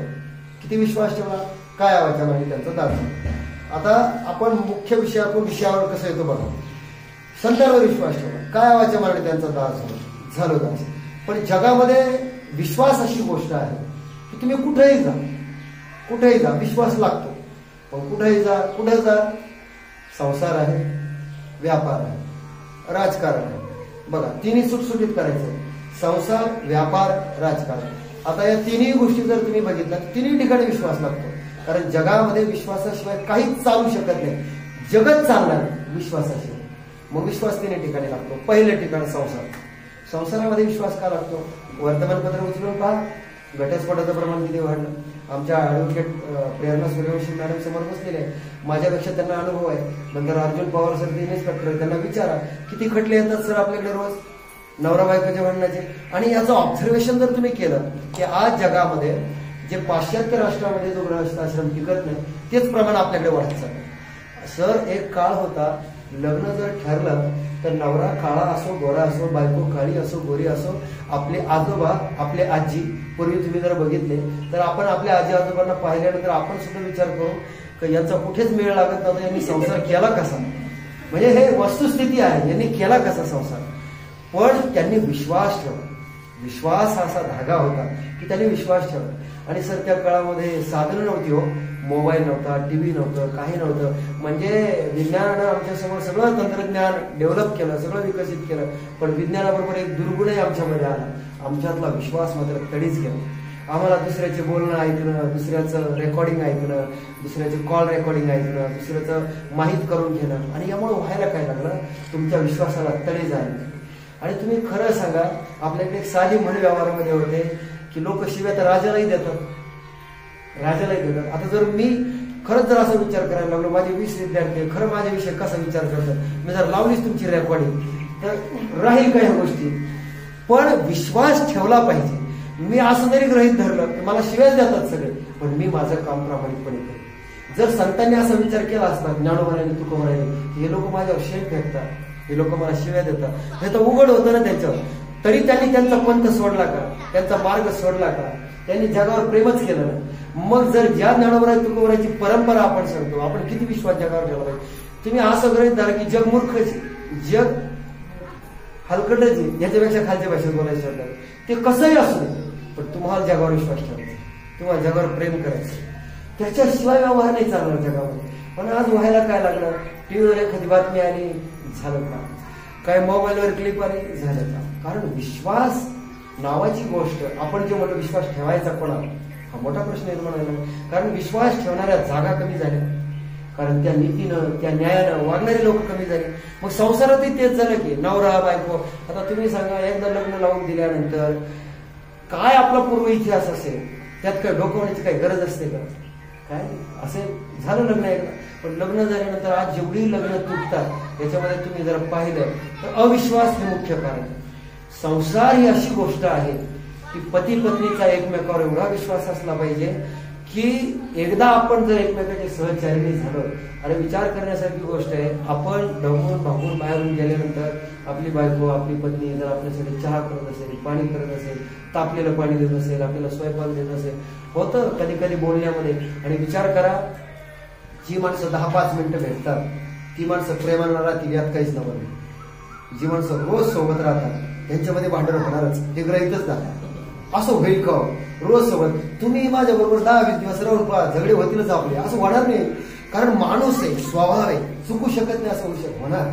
किती विश्वास ठेवला काय आवाच्या मागे त्यांचा दास. आता आपण मुख्य विषयावर कसं येतो बघा. संतांवर विश्वास ठेवला काय आवाच्या मागे त्यांचा दास झालो दास. पण जगामध्ये विश्वास अशी गोष्ट आहे की तुम्ही कुठेही जा विश्वास लागतो. पण कुठे जा संसार आहे व्यापार आहे राजकारण आहे. बघा तिन्ही सुटसुटीत करायचं संसार व्यापार राजकारण. आता या तिन्ही गोष्टी जर तुम्ही बघितल्या तिन्ही ठिकाणी विश्वास लागतो. कारण जगामध्ये विश्वासाशिवाय काहीच चालू शकत नाही. जगत चालणार विश्वासाशिवाय. मग विश्वास तिन्ही ठिकाणी लागतो. पहिलं ठिकाण संसारामध्ये विश्वास का लागतो. वर्तमानपत्र उचलून पहा घटस्फोटाचं प्रमाण किती वाढलं. आमच्या ऍडव्होकेट प्रेरणा सूर्यवंशी मॅडम समोर बसलेले आहे. माझ्यापेक्षा त्यांना अनुभव आहे. नंतर अर्जुन पवार सर ते इन्स्पेक्टर त्यांना विचारा किती खटले येतात सर आपल्याकडे रोज नवरा बायकोच्या भांडणाचे. आणि याचं ऑब्झर्वेशन जर तुम्ही केलं की आज जगामध्ये जे पाश्चात्य राष्ट्रामध्ये जो गृहस्थाश्रम टिकत नाही तेच प्रमाण आपल्याकडे वाढत चाललं. सर एक काळ होता लग्न जर ठरलं तर नवरा काळा असो गोरा असो बायको काळी असो गोरी असो आपले आजोबा आपले आजी पूर्वी तुम्ही जर बघितले तर आपण आपल्या आजी आजोबांना पाहिल्यानंतर आपण सुद्धा विचार करू की यांचा कुठेच मेळ लागत नव्हता यांनी संसार केला कसा. म्हणजे हे वस्तुस्थिती आहे यांनी केला कसा संसार. पण त्यांनी विश्वास ठेवला. विश्वास हा असा धागा होता की त्यांनी विश्वास ठेवला. आणि सर त्या काळामध्ये साधनं नव्हती हो. मोबाईल नव्हता टीव्ही नव्हतं काही नव्हतं. म्हणजे विज्ञानानं आमच्यासमोर सगळं तंत्रज्ञान डेव्हलप केलं सगळं विकसित केलं. पण विज्ञानाबरोबर एक दुर्गुणही आमच्यामध्ये आला. आमच्यातला विश्वास मात्र तडीच गेला. आम्हाला दुसऱ्याचे बोलणं ऐकणं दुसऱ्याचं रेकॉर्डिंग ऐकणं दुसऱ्याचे कॉल रेकॉर्डिंग ऐकणं दुसऱ्याचं माहीत करून घेणं. आणि यामुळे व्हायला काय लागलं तुमच्या विश्वासाला तडे झाले. आणि तुम्ही खरं सांगा आपल्याकडे एक साधी म्हण व्यवहारामध्ये होते की लोक शिव्या तर राजालाही देतात. आता जर मी खरंच जर असा विचार करायला लागलो माझे 20 विद्यार्थी खरं माझ्याविषयी कसा विचार करतात मी जर लावलीच तुमची रेकॉर्डिंग तर राहील का ह्या गोष्टी. पण विश्वास ठेवला पाहिजे. मी असं जरी गृहीत धरलं की मला शिव्याच देतात सगळे पण मी माझं काम प्रामाणिकपणे करेन. जर संतांनी असा विचार केला असता ज्ञानोबारांनी तुकोबारांनी हे लोक माझ्यावर शेण फेकतात हे लोक मला शिव्या देतात हे तर उघड होतं ना त्यांच्यावर. तरी त्यांनी त्यांचा पंथ सोडला का त्यांचा मार्ग सोडला का त्यांनी जगावर प्रेमच केलं ना. मग जर ज्या ज्ञानोबा तुकोबारांची परंपरा आपण सांगतो आपण किती विश्वास जगावर ठेवला पाहिजे. तुम्ही असं गृहीत धरा की जग मूर्खच जग हलकटच याच्यापेक्षा खालच्या भाषेत बोलायचं ठरलं ते कसंही असू दे पण तुम्हाला जगावर विश्वास ठेवायचा तुम्हाला जगावर प्रेम करायचं त्याच्याशिवाय व्यवहार नाही चालणार जगामध्ये. पण आज व्हायला काय लागलं टीव्हीवर एखादी बातमी आली झालं का काय मोबाईलवर क्लिप आली झालं का. कारण विश्वास नावाची गोष्ट आपण जे म्हणतो विश्वास ठेवायचा कोणाला हा मोठा प्रश्न निर्माण झाला. कारण विश्वास ठेवणाऱ्या जागा कमी झाल्या कारण त्या नीतीनं त्या न्यायानं वागणारी लोक कमी झाली. मग संसारातही तेच झालं की नवरा बायको. आता तुम्ही सांगा एकदा लग्न लावून दिल्यानंतर काय आपला पूर्व इतिहास असेल त्यात काय डोकवण्याची काही गरज असते का? काय असे झालं लग्न एकदा, पण लग्न झाल्यानंतर आज जेवढी लग्न तुटतात याच्यामध्ये तुम्ही जर पाहिलं तर अविश्वास हे मुख्य कारण. संसार ही अशी गोष्ट आहे की पती पत्नीचा एकमेकावर एवढा विश्वास असला पाहिजे की एकदा आपण जर एकमेकाचे सहचारिणी झालो, अरे विचार करण्यासारखी गोष्ट आहे, आपण ढवळून भागून बाहेरून गेल्यानंतर आपली बायको आपली पत्नी जर आपल्यासाठी चहा करत असेल, पाणी करत असेल, तापलेलं पाणी देत असेल, आपल्याला स्वयंपाक देत असेल, होतं कधी कधी बोलण्यामध्ये. आणि विचार करा, जी माणसं 10-5 मिनिटं भेटतात ती माणसं प्रेमाला राहतील यात काहीच नव्हतं. जी माणसं रोज सोबत राहतात त्यांच्यामध्ये भांडण होणारच, हे ग्रहितच नाही. असं होईल का रोज सोबत? तुम्ही माझ्या बरोबर 10-20 दिवस राहून पहा, झगडे होतीलच आपले, असं होणार नाही. कारण माणूस आहे, स्वभाव आहे, चुकू शकत नाही असं होऊ होणार.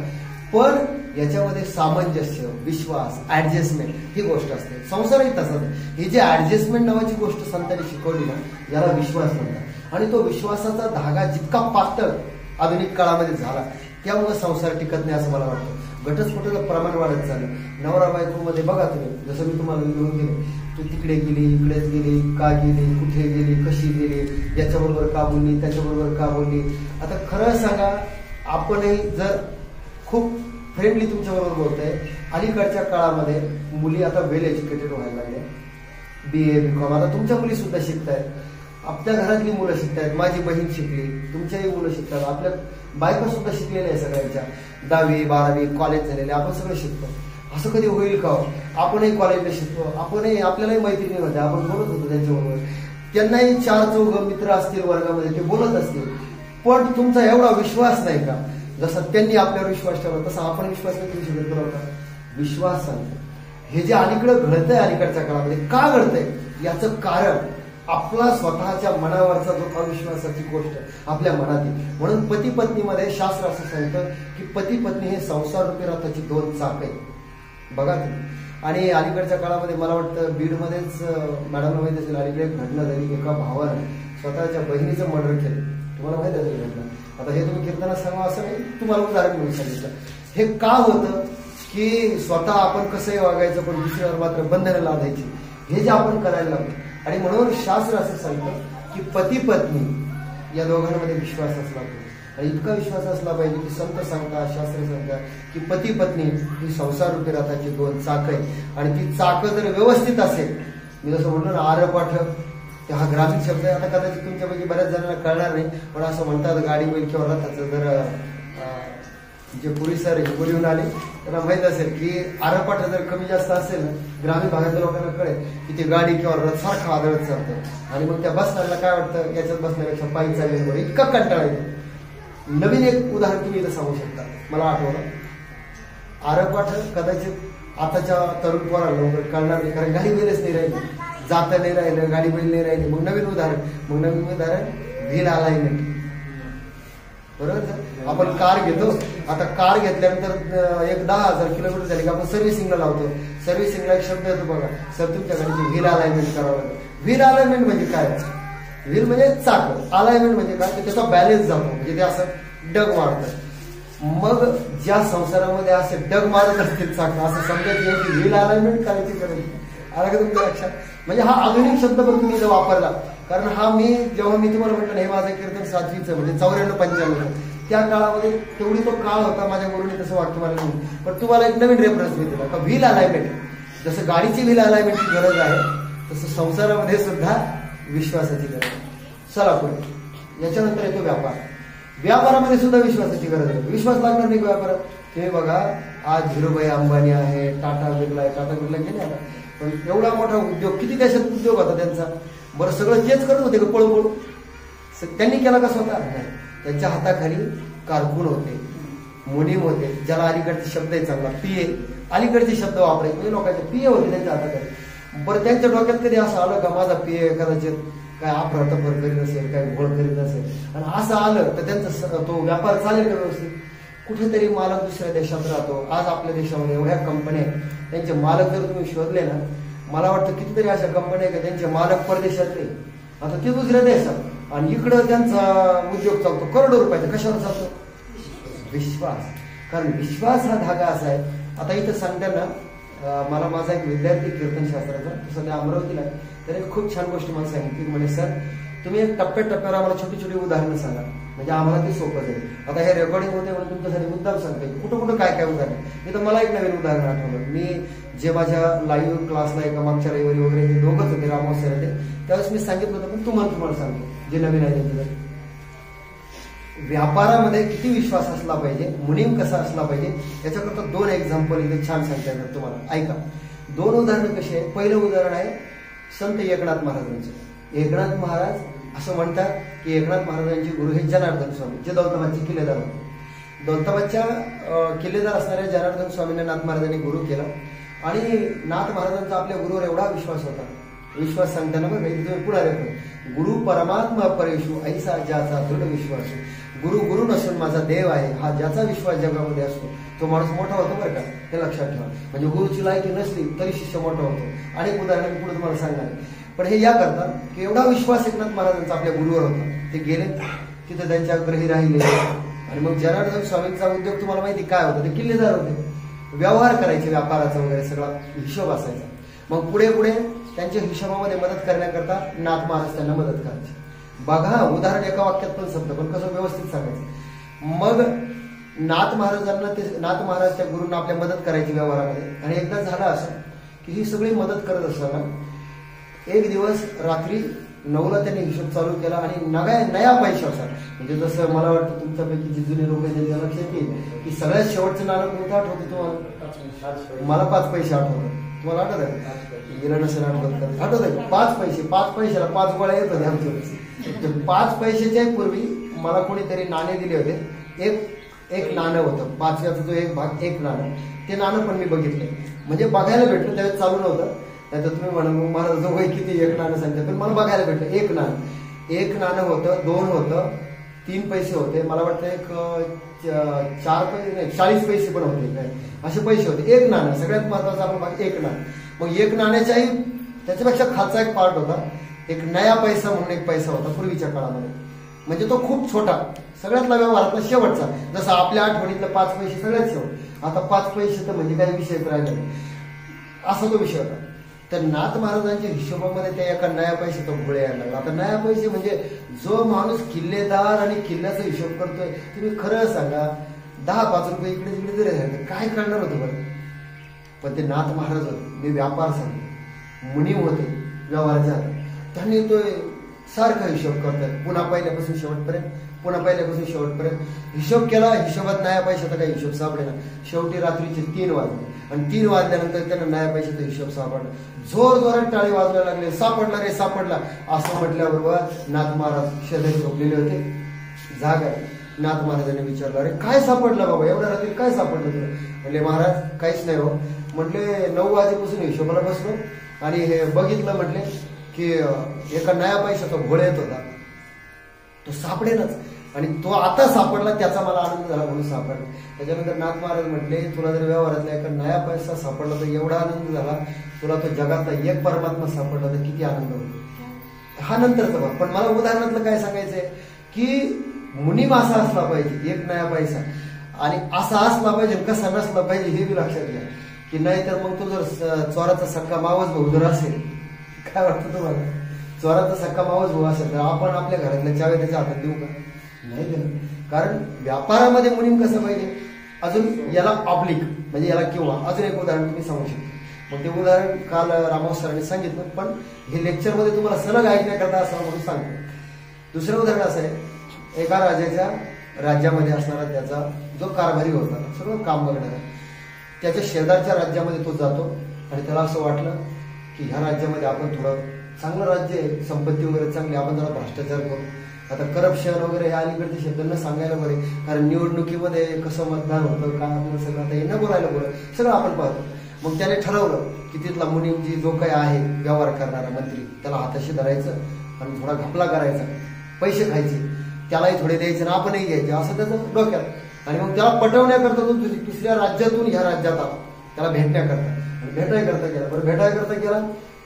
पण याच्यामध्ये सामंजस्य, विश्वास, ऍडजस्टमेंट ही गोष्ट असते. संसारही तसंच आहे. ही जी ऍडजस्टमेंट नावाची गोष्ट संतांनी शिकवली ना, याला विश्वास म्हणतात. आणि तो विश्वासाचा धागा जितका पातळ आधुनिक काळामध्ये झाला त्यामुळे संसार टिकत नाही असं मला वाटतं. घटस्फोटाचं प्रमाण वाढत चाललं. नवरा बायकोमध्ये बघा तुम्ही, जसं मी तुम्हाला लिहून दिले, तू तिकडे गेली, इकडेच गेली, का गेली, कुठे गेली, कशी गेली, याच्याबरोबर का बोलली, त्याच्याबरोबर का बोलली. आता खरं सांगा, आपणही जर खूप फ्रेंडली तुमच्याबरोबर बोलतोय, अलीकडच्या काळामध्ये मुली आता वेल एज्युकेटेड व्हायला लागल्या, BA BCom, आता तुमच्या मुली सुद्धा शिकतायत, आपल्या घरातली मुलं शिकतायत, माझी बहीण शिकली, तुमच्याही मुलं शिकतात, आपल्या बायका सुद्धा शिकलेल्या आहे, सगळ्यांच्या 10वी 12वी कॉलेज झालेले, आपण सगळं शिकतो. असं कधी होईल का? आपणही कॉलेजला शिकतो, आपणही आपल्यालाही मैत्रिणी होत्या, आपण बोलत होतो त्यांच्याबरोबर, त्यांनाही 4-4 मित्र असतील वर्गामध्ये, ते बोलत असतील. पण तुमचा एवढा विश्वास नाही का? जसा त्यांनी आपल्यावर विश्वास ठेवला तसा आपण विश्वास नाही करू शकत होता. विश्वास सांगतो. हे जे अलीकडं घडतंय, अलीकडच्या काळामध्ये का घडतंय याचं कारण आपला स्वतःच्या मनावरचा जो अविश्वासाची गोष्ट आपल्या मनात येईल. म्हणून पती पत्नीमध्ये शास्त्र असं सांगतं की पती पत्नी हे संसार रूपी रथाची 2 चाक आहेत. बघा तुम्ही. आणि अलीकडच्या काळामध्ये मला वाटतं बीडमध्येच मॅडमला माहिती असेल, अलीकडे घटना झाली, एका भावाने स्वतःच्या बहिणीचं मर्डर केलं. तुम्हाला माहिती असेल घटना. आता हे तुम्ही कीर्तनात सांगा असं नाही, तुम्हाला उदाहरण म्हणून सांगितलं. हे का होतं की स्वतः आपण कसंही वागायचं पण दुसऱ्यावर मात्र बंधनं लादायची, हे जे आपण करायला लागलो. आणि म्हणून शास्त्र असं सांगतं की पती पत्नी या दोघांमध्ये विश्वास असला पाहिजे. आणि इतका विश्वास असला पाहिजे की संत सांगतात, शास्त्र सांगतात की पती पत्नी ही संसार रूपी रथाची 2 चाक आहे. आणि ती चाक जर व्यवस्थित असेल, मी जसं म्हणलो ना, आरपाठ, हा ग्रामीण शब्द आहे, आता कदाचित तुमच्यापैकी बऱ्याच जणांना कळणार नाही, पण असं म्हणतात गाडी बैल किंवा रथाचं. जर जे पुरी सर हे बोलून आले त्यांना माहित असेल की आरपाठ जर कमी जास्त असेल ना, ग्रामीण भागातल्या लोकांना कळेल की ते गाडी किंवा रथ सारखं आदळत चालतं. आणि मग त्या बसणाऱ्याला काय वाटतं, याच्यात बसण्यापेक्षा पायी चालेल बरं, इतका कंटाळा येतो. नवीन एक उदाहरण तुम्ही इथं सांगू शकता, मला आठवलं. आरपाठ कदाचित आताच्या तरुण पोरांना लवकर कळणार नाही, कारण गाडी बैलच नाही राहिली, जाता नाही राहिलं, गाडी बैल नाही राहिली. मग नवीन उदाहरण व्हील अलाइनमेंट. बरोबर. आपण कार घेतो, आता कार घेतल्यानंतर एक 10,000 किलोमीटर झाली की आपण सर्व्हिसिंगला लावतो. सर्व्हिसिंगला एक शब्द येतो बघा, सर तुमच्या गाडीची व्हील अलाइनमेंट करावं लागेल. व्हील अलाइनमेंट म्हणजे काय? व्हील म्हणजे चाक, अलाइनमेंट म्हणजे काय, त्याचा बॅलन्स जातो, म्हणजे ते असं डग मारतं. मग ज्या संसारामध्ये असे डग मारत असतील चाक, असं समजायचं की व्हील अलाइनमेंट करायची गरज. आला का तुमच्या लक्षात? म्हणजे हा आधुनिक शब्द पण तुम्ही जर वापरला, कारण हा जेव्हा मी तुम्हाला म्हटलं हे माझं कीर्तन 7वीचं म्हणजे 94-95 त्या काळामध्ये तेवढी तो काळ होता, माझ्या गुरुने तसं वाटतं मला नाही. पण तुम्हाला एक नवीन रेफरन्स मी दिला का व्हील अलाइनमेंट. जसं गाडीची व्हील अलाइनमेंटची गरज आहे तसं संसारामध्ये सुद्धा विश्वासाची गरज आहे. चला पुढे. याच्यानंतर येतो व्यापार. व्यापारामध्ये सुद्धा विश्वासाची गरज आहे. विश्वास लागणार नाही व्यापारात. तुम्ही बघा, आज धीरूभाई अंबानी आहे, टाटा बिर्ला आहे, टाटा बिर्ला गेले आता, पण एवढा मोठा उद्योग, किती देशात उद्योग होता त्यांचा. बरं, सगळं तेच करत होते का पळू? त्यांनी केला का स्वतः? नाही. त्यांच्या हाताखाली कारकून होते, मुनीम होते, ज्याला अलीकडचे शब्द आहे चांगला, PA, अलीकडचे शब्द वापरायचे म्हणजे लोकांचे PA होते त्यांच्या हाताखाली. बरं, त्यांच्या डोक्यात कधी असं आलं का माझा PA कदाचित काय अफरातफर करीत असेल, काय घोळ करीत असेल, आणि असं आलं तर त्यांचा तो व्यापार चालेल का व्यवस्थित? कुठेतरी मालक दुसऱ्या देशात राहतो. आज आपल्या देशामध्ये एवढ्या कंपन्या आहेत, त्यांचे मालक जर तुम्ही शोधले ना, मला वाटतं कितीतरी अशा कंपन्या आहेत त्यांचे मालक परदेशातले, आता ते दुसऱ्या देशात, आणि इकडं त्यांचा उद्योग चालतो करोडो रुपयाचा. कशावर चालतो? विश्वास. कारण विश्वास हा धागा असा आहे. आता इथं सांगताना मला माझा एक विद्यार्थी कीर्तनशास्त्राचा, तो सध्या अमरावतीला आहे, त्याने खूप छान गोष्टी मला सांगितली. म्हणे सर तुम्ही एक टप्प्याटप्प्यावर आम्हाला छोटी छोटी उदाहरणं सांगा, म्हणजे आम्हाला ते सोपं जाईल. आता हे रेकॉर्डिंग होते म्हणून तुमच्यासाठी मुद्दाम सांगते कुठं कुठं काय काय उदाहरण. मी तर मला एक नवीन उदाहरण आठवलं. मी जे माझ्या लाईव्ह क्लासला एका मागच्या रविवारी वगैरे ते दोघंच होते, रामोस सर होते, त्यावेळेस मी सांगितलं होतं, पण तुम्हाला सांगतो जे नवीन आहे त्यांच्याकडे. व्यापारामध्ये किती विश्वास असला पाहिजे, मुनीम कसा असला पाहिजे, याच्याकरता 2 एक्झाम्पल इथे छान सांगता येतात तुम्हाला. ऐका, 2 उदाहरणं कशी आहे. पहिलं उदाहरण आहे संत एकनाथ महाराजांचं. एकनाथ महाराज असं म्हणतात की एकनाथ महाराजांचे गुरु हे जनार्दन स्वामी, जे दौलताबादचे किल्लेदार होते. दौलताबादच्या किल्लेदार असणाऱ्या जनार्दन स्वामींना नाथ महाराजांनी गुरु केला. आणि नाथ महाराजांचा आपल्या गुरुवर एवढा विश्वास होता. विश्वास सांगताना बघा इथे तुम्ही पुढे गुरु परमात्मा परेशू ऐसा ज्याचा दृढ विश्वास. गुरु गुरु नसून माझा देव आहे, हा ज्याचा विश्वास जगामध्ये असतो तो माणूस मोठा होतो बरं का, हे लक्षात ठेवा. म्हणजे गुरुची लायकी नसली तरी शिष्य मोठा होतो. अनेक उदाहरण मी पुढे तुम्हाला सांगणार. पण हे या करता की एवढा विश्वास एकनाथ महाराजांचा आपल्या गुरुवर होता. ते गेले तिथे त्यांच्या ग्रही राहिले. आणि मग जनार्दन स्वामींचा उद्योग तुम्हाला माहिती काय होता, ते किल्लेदार होते, व्यवहार करायचे, व्यापाराचा वगैरे सगळा हिशोब असायचा. मग पुढे पुढे त्यांच्या हिशोबामध्ये मदत करण्याकरता नाथ महाराज त्यांना मदत करायचे. बघा उदाहरण एका वाक्यात पण संपतं, पण कसं व्यवस्थित सांगायचं. मग नाथ महाराज त्या गुरूंना आपल्या मदत करायची व्यवहारामध्ये. आणि एकदा झालं असं की ही सगळी मदत करत असताना एक दिवस रात्री 9ला त्यांनी हिशोब चालू केला आणि नया पैशाचा, म्हणजे जसं मला वाटतं तुमच्यापैकी जी जुने लोक आहेत त्यांच्या लक्षात येईल की सगळ्यात शेवटचं नाणं कोणतं आठवतं तुम्हाला? मला 5 पैसे आठवतं. तुम्हाला आठवत आहे? गेलं नसेल आठवत, आठवत आहे? 5 पैसे, 5 पैशाला 5 गोळ्या येत होत्या आमच्या. 5 पैशाच्या पूर्वी मला कोणीतरी नाणे दिले होते. एक नाणं होतं 5व्याचा, जो एक भाग, एक नाणं. ते नाणं पण मी बघितले, म्हणजे बघायला भेटलं. त्यावेळेस चालू नव्हतं. त्यात तुम्ही म्हणा मला जो वय किती, एक नाणं सांगते, पण मला बघायला भेटलं एक नाणं होतं, 2 होतं, 3 पैसे होते, मला वाटतं एक 4 पैसे नाही 40 पैसे पण होते, काय असे पैसे होते. एक नाणं, सगळ्यात महत्वाचं आपण बघा एक नाणं. मग एक नाण्याच्याही त्याच्यापेक्षा खालचा एक पार्ट होता, एक नया पैसा म्हणून एक पैसा होता पूर्वीच्या काळामध्ये. म्हणजे तो खूप छोटा, सगळ्यातला व्यवहारातला शेवटचा. जसं आपल्या आठवणीतलं 5 पैसे सगळ्यात शेवट. आता 5 पैसे तर म्हणजे काही विषयच राहिले नाही, असा तो विषय होता. तर नाथ महाराजांच्या हिशोबामध्ये त्या एका नया पैसे तो घोळे यायला लागला. आता नया पैसे म्हणजे जो माणूस किल्लेदार आणि किल्ल्याचा हिशोब करतोय, तुम्ही खरं सांगा 10-5 रुपये इकडे तिकडे जरी राहिले काय करणार होतं बरं. पण ते नाथ महाराज होते, मी व्यापार सांगतो, मुनीम होते व्यवहाराच्या. त्यांनी तो सारखा हिशोब करतात, पुन्हा पहिल्यापासून शेवटपर्यंत हिशोब केला. हिशोबात नया पैशाचा काही हिशोब सापडेना. शेवटी रात्रीचे 3 वाजले आणि 3 वाजल्यानंतर त्यांना नया पैशाचा हिशोब सापडला. जोरात टाळी वाजवायला लागले, सापडला रे सापडला असं म्हटल्याबरोबर नाथ महाराज शेजारी झोपलेले होते, जाग आहे. नाथ महाराजांनी विचारलं, अरे काय सापडलं बाबा, एवढ्या रात्री काय सापडलं तुला? म्हणले महाराज काहीच नाही हो. म्हटले 9 वाजेपासून हिशोबाला बसलो आणि हे बघितलं म्हटले की एका नया पैशाचा घोळ येत होता, तो सापडेनाच. आणि तो आता सापडला त्याचा मला आनंद झाला म्हणून सापडला. त्याच्यानंतर नाथ महाराज म्हटले, तुला जर व्यवहारातला एका नया पैसा सापडला तर एवढा आनंद झाला, तुला तो जगातला एक परमात्मा सापडला तर किती आनंद होतो. हा नंतरचा भाग. पण मला उदाहरणातलं काय सांगायचंय की मुनीम असा असला पाहिजे, एक नया पैसा, आणि असा असला पाहिजे, कसा नसला पाहिजे हे बी लक्षात घ्या. की नाही तर मग तो जर चोराचा सक्का मावस भाऊ जर असेल, काय वाटतं तुम्हाला? चोराचा सक्का मावस भाऊ असेल तर आपण आपल्या घरातल्या चाव्या त्याच्या हातात देऊ का? नाही देऊ. कारण व्यापारामध्ये मुनीम कसं पाहिजे. अजून याला ऑब्लिक म्हणजे याला किंवा अजून एक उदाहरण तुम्ही सांगू शकता. मग ते उदाहरण काल रामोस सरांनी सांगितलं, पण हे लेक्चरमध्ये तुम्हाला सलग ऐकण्याकरता असं म्हणून सांगतो. दुसरं उदाहरण असं आहे, एका राजाच्या राज्यामध्ये असणारा त्याचा जो कारभारी होता, सगळं काम बघणारा, त्याच्या शेजारच्या राज्यामध्ये तो जातो आणि त्याला असं वाटलं की ह्या राज्यामध्ये आपण थोडं चांगलं राज्य आहे, संपत्ती वगैरे चांगली, आपण जरा भ्रष्टाचार करू. आता करप्शन वगैरे हे अलीकडचे शब्द न सांगायला बरे, कारण निवडणुकीमध्ये कसं मतदान होतं काय आपलं सगळं आता हे न बोलायला बरं, सगळं आपण पाहतो. मग त्याने ठरवलं की तिथला मुनीमजी जो काही आहे व्यवहार करणारा मंत्री, त्याला हाताशी धरायचं आणि थोडा घपला करायचा, पैसे खायचे, त्यालाही थोडे द्यायचे आणि आपणही घ्यायचे, असं त्याचं डोक्यात. आणि मग त्याला पटवण्याकरता तो दुसऱ्या राज्यातून ह्या राज्यात आला, त्याला भेटण्याकरता. आणि भेटायकरता गेला. बरं भेटायकरता गेला,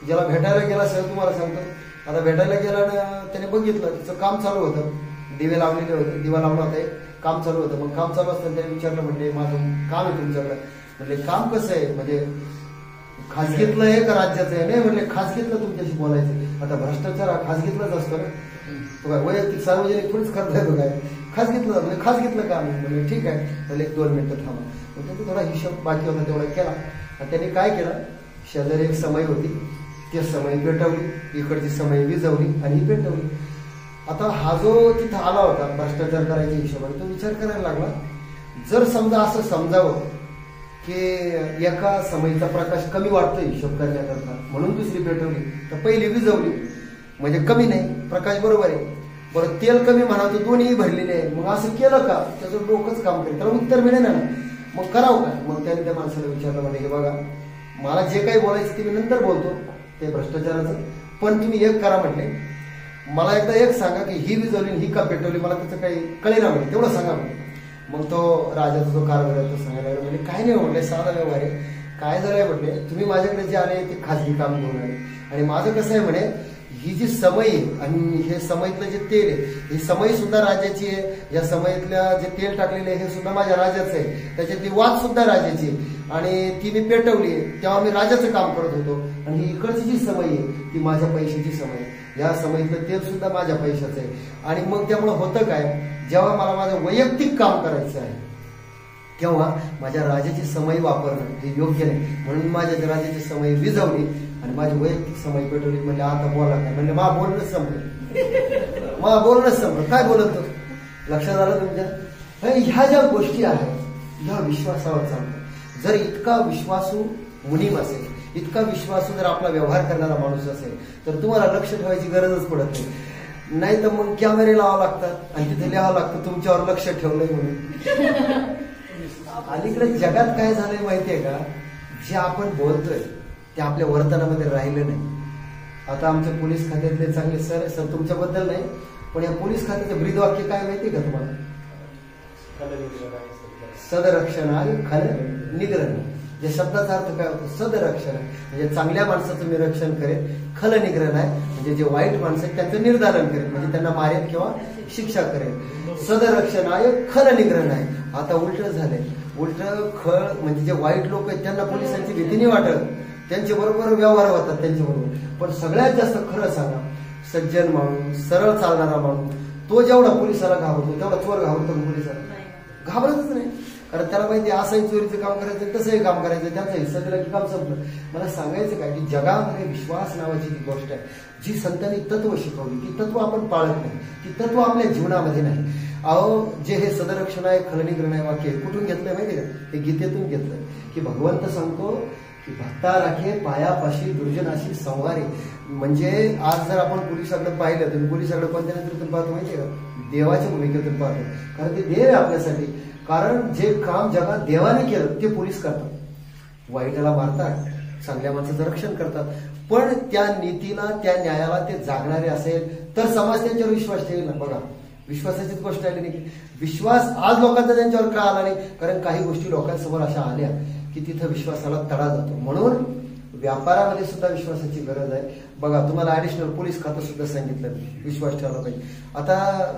ज्याला भेटायला गेला सर तुम्हाला सांगतो, आता भेटायला गेला ना, त्याने बघितलं तिचं काम चालू होतं, दिवे लावलेले होते, दिवा लावला होता, काम चालू होतं. मग काम चालू असताना त्याने विचारलं, म्हणजे माझं काम आहे तुमच्याकडे. म्हणजे काम कसं आहे, म्हणजे खाजगीतलं आहे का राज्याचं आहे? नाही म्हणले खाजगीतलं तुमच्याशी बोलायचं. आता भ्रष्टाचार हा खाजगीतलाच असतो ना, तो काय वैयक्तिक सार्वजनिक थोडीच करता येतो काय? खाजगीतलं म्हणजे खाजगीतलं काम म्हणजे ठीक आहे. त्याला 1-2 मिनिटं थांबा. मग त्यांनी थोडा हिशोब बाकी होता तेवढा केला आणि त्यांनी काय केलं, शेजारी एक समई होती, ती समई पेटवली, इकडची समई विजवली आणि ही पेटवली. आता हा जो तिथं आला होता भ्रष्टाचार करायच्या हिशोबाने, तो विचार करायला लागला, जर समजा असं समजावं की एका समईचा प्रकाश कमी वाटतोय हिशोब करण्याकरता म्हणून दुसरी पेटवली, तर पहिली विजवली म्हणजे कमी नाही, प्रकाश बरोबर आहे. बरं तेल कमी म्हणा तर दोन्ही भरलेले आहे, मग असं केलं का? त्याचं डोकंच काम करेल, त्याला उत्तर मिळेल ना, मग करावं काय? मग त्याने त्या माणसाला विचारलं, म्हणजे हे बघा मला जे काही बोलायचं ते मी नंतर बोलतो ते भ्रष्टाचाराचं, पण तुम्ही एक करा म्हटले, मला एकदा एक सांगा की ही विजवली ही का पेटवली, मला त्याचं काही कळेना म्हणे, तेवढं सांगा म्हणे. मग तो राजाचा जो कारभार आहे तो सांगायला लागला, म्हणजे काय नाही म्हटले, साधा व्यवहार आहे. काय झालंय म्हटले, तुम्ही माझ्याकडे जे आले ते खाजगी काम घेऊन आले आणि माझं कसं आहे म्हणे, ही जी समई आणि हे समईतलं जे तेल आहे ही समई सुद्धा राजाची आहे, या समईतल्या जे तेल टाकलेले आहे हे सुद्धा माझ्या राजाचं आहे, त्याच्यातली वात सुद्धा राजाची आहे आणि ती मी पेटवली आहे तेव्हा मी राजाचं काम करत होतो. आणि ही इकडची जी समई आहे ती माझ्या पैशाची समई आहे, या समईतलं तेल सुद्धा माझ्या पैशाचं आहे. आणि मग त्यामुळे होतं काय, जेव्हा मला माझं वैयक्तिक काम करायचं आहे तेव्हा माझ्या राजाची समई वापरणं हे योग्य नाही, म्हणून माझ्या राजाची समई विजवली आणि माझी वैयक्तिक समई पेटवली. म्हणजे आता बोला काय, म्हणजे मा बोलणंच संपलं, मा बोलणंच संपलं, काय बोलत होतो? लक्षात आलं तुमच्या? ह्या ज्या गोष्टी आहेत ह्या विश्वासावर चालतात. जर इतका विश्वासू मुनीम असेल, इतका विश्वासू जर आपला व्यवहार करणारा माणूस असेल तर तुम्हाला लक्ष ठेवायची गरजच पडत नाही. नाही तर मग कॅमेरे लावावं लागतात आणि तिथे लिहावं लागतं तुमच्यावर लक्ष ठेवलंय म्हणून. अलीकडे जगात काय झालंय माहितीये का, जे आपण बोलतोय ते आपल्या वर्तनामध्ये राहिलं नाही. आता आमचे पोलीस खात्यातले चांगले सर तुमच्याबद्दल नाही, पण या पोलीस खात्याचं ब्रीदवाक्य काय माहितीये का तुम्हाला? सदरक्षणाय खल निग्रह. या शब्दाचा अर्थ काय होतो? सदरक्षण म्हणजे चांगल्या माणसाचं मी रक्षण करेन, खल निग्रह आहे म्हणजे जे वाईट माणसं आहेत त्यांचं निर्धारण करेन, म्हणजे त्यांना मारेन किंवा शिक्षा करेन. सदरक्षणाय खल निग्रह आहे. आता उलट झालंय, उलट खळ म्हणजे जे वाईट लोक आहेत त्यांना पोलिसांची भीती नाही वाटत, त्यांच्या बरोबर व्यवहार होतात त्यांच्या बरोबर. पण सगळ्यात जास्त खरं सांगा, सज्जन माणूस, सरळ चालणारा माणूस, तो जेवढा पोलिसाला घाबरतो तेवढा चोर घाबरतो पोलिसाला? घाबरतच नाही, कारण त्याला माहिती असंही चोरीचं काम करायचं तसंही काम करायचं, त्यांचा हिस्सा दिला की काम संपलं. मला सांगायचं काय की जगामध्ये विश्वास नावाची ती गोष्ट आहे जी संतांनी तत्व शिकवली, ती तत्व आपण पाळत नाही, ती तत्व आपल्या जीवनामध्ये नाही. अहो जे हे सदरक्षण आहे खलनिग्रह आहे वाक्य कुठून घेतलंय माहिती का? ते गीतेतून घेतलंय की भगवंत सांगतो की भक्ता राखे पायापाशी दुर्जनाशी संवारे. म्हणजे आज जर आपण पोलिसाकडे पाहिलं तर पोलिसाकडे कोणत्या नेतृत्वातून पाहतो माहितीये का? देवाच्या भूमिकेतून पाहतो, कारण ते देव आहे आपल्यासाठी. कारण जे काम जगात देवाने केलं ते पोलीस करतात, वाईटाला मारतात, चांगल्या माणसाचं रक्षण करतात. पण त्या नीतीला त्या न्यायाला ते जागणारे असेल तर समाज त्यांच्यावर विश्वास ठेवेल ना. बघा विश्वासाचीच गोष्ट आली नाही की विश्वास आज लोकांचा त्यांच्यावर का आला नाही, कारण काही गोष्टी लोकांसमोर अशा आल्या की तिथं विश्वासाला तडा जातो. म्हणून व्यापारामध्ये सुद्धा विश्वासाची गरज आहे. बघा तुम्हाला ऍडिशनल पोलीस खातं सुद्धा सांगितलं विश्वास ठेवला पाहिजे. आता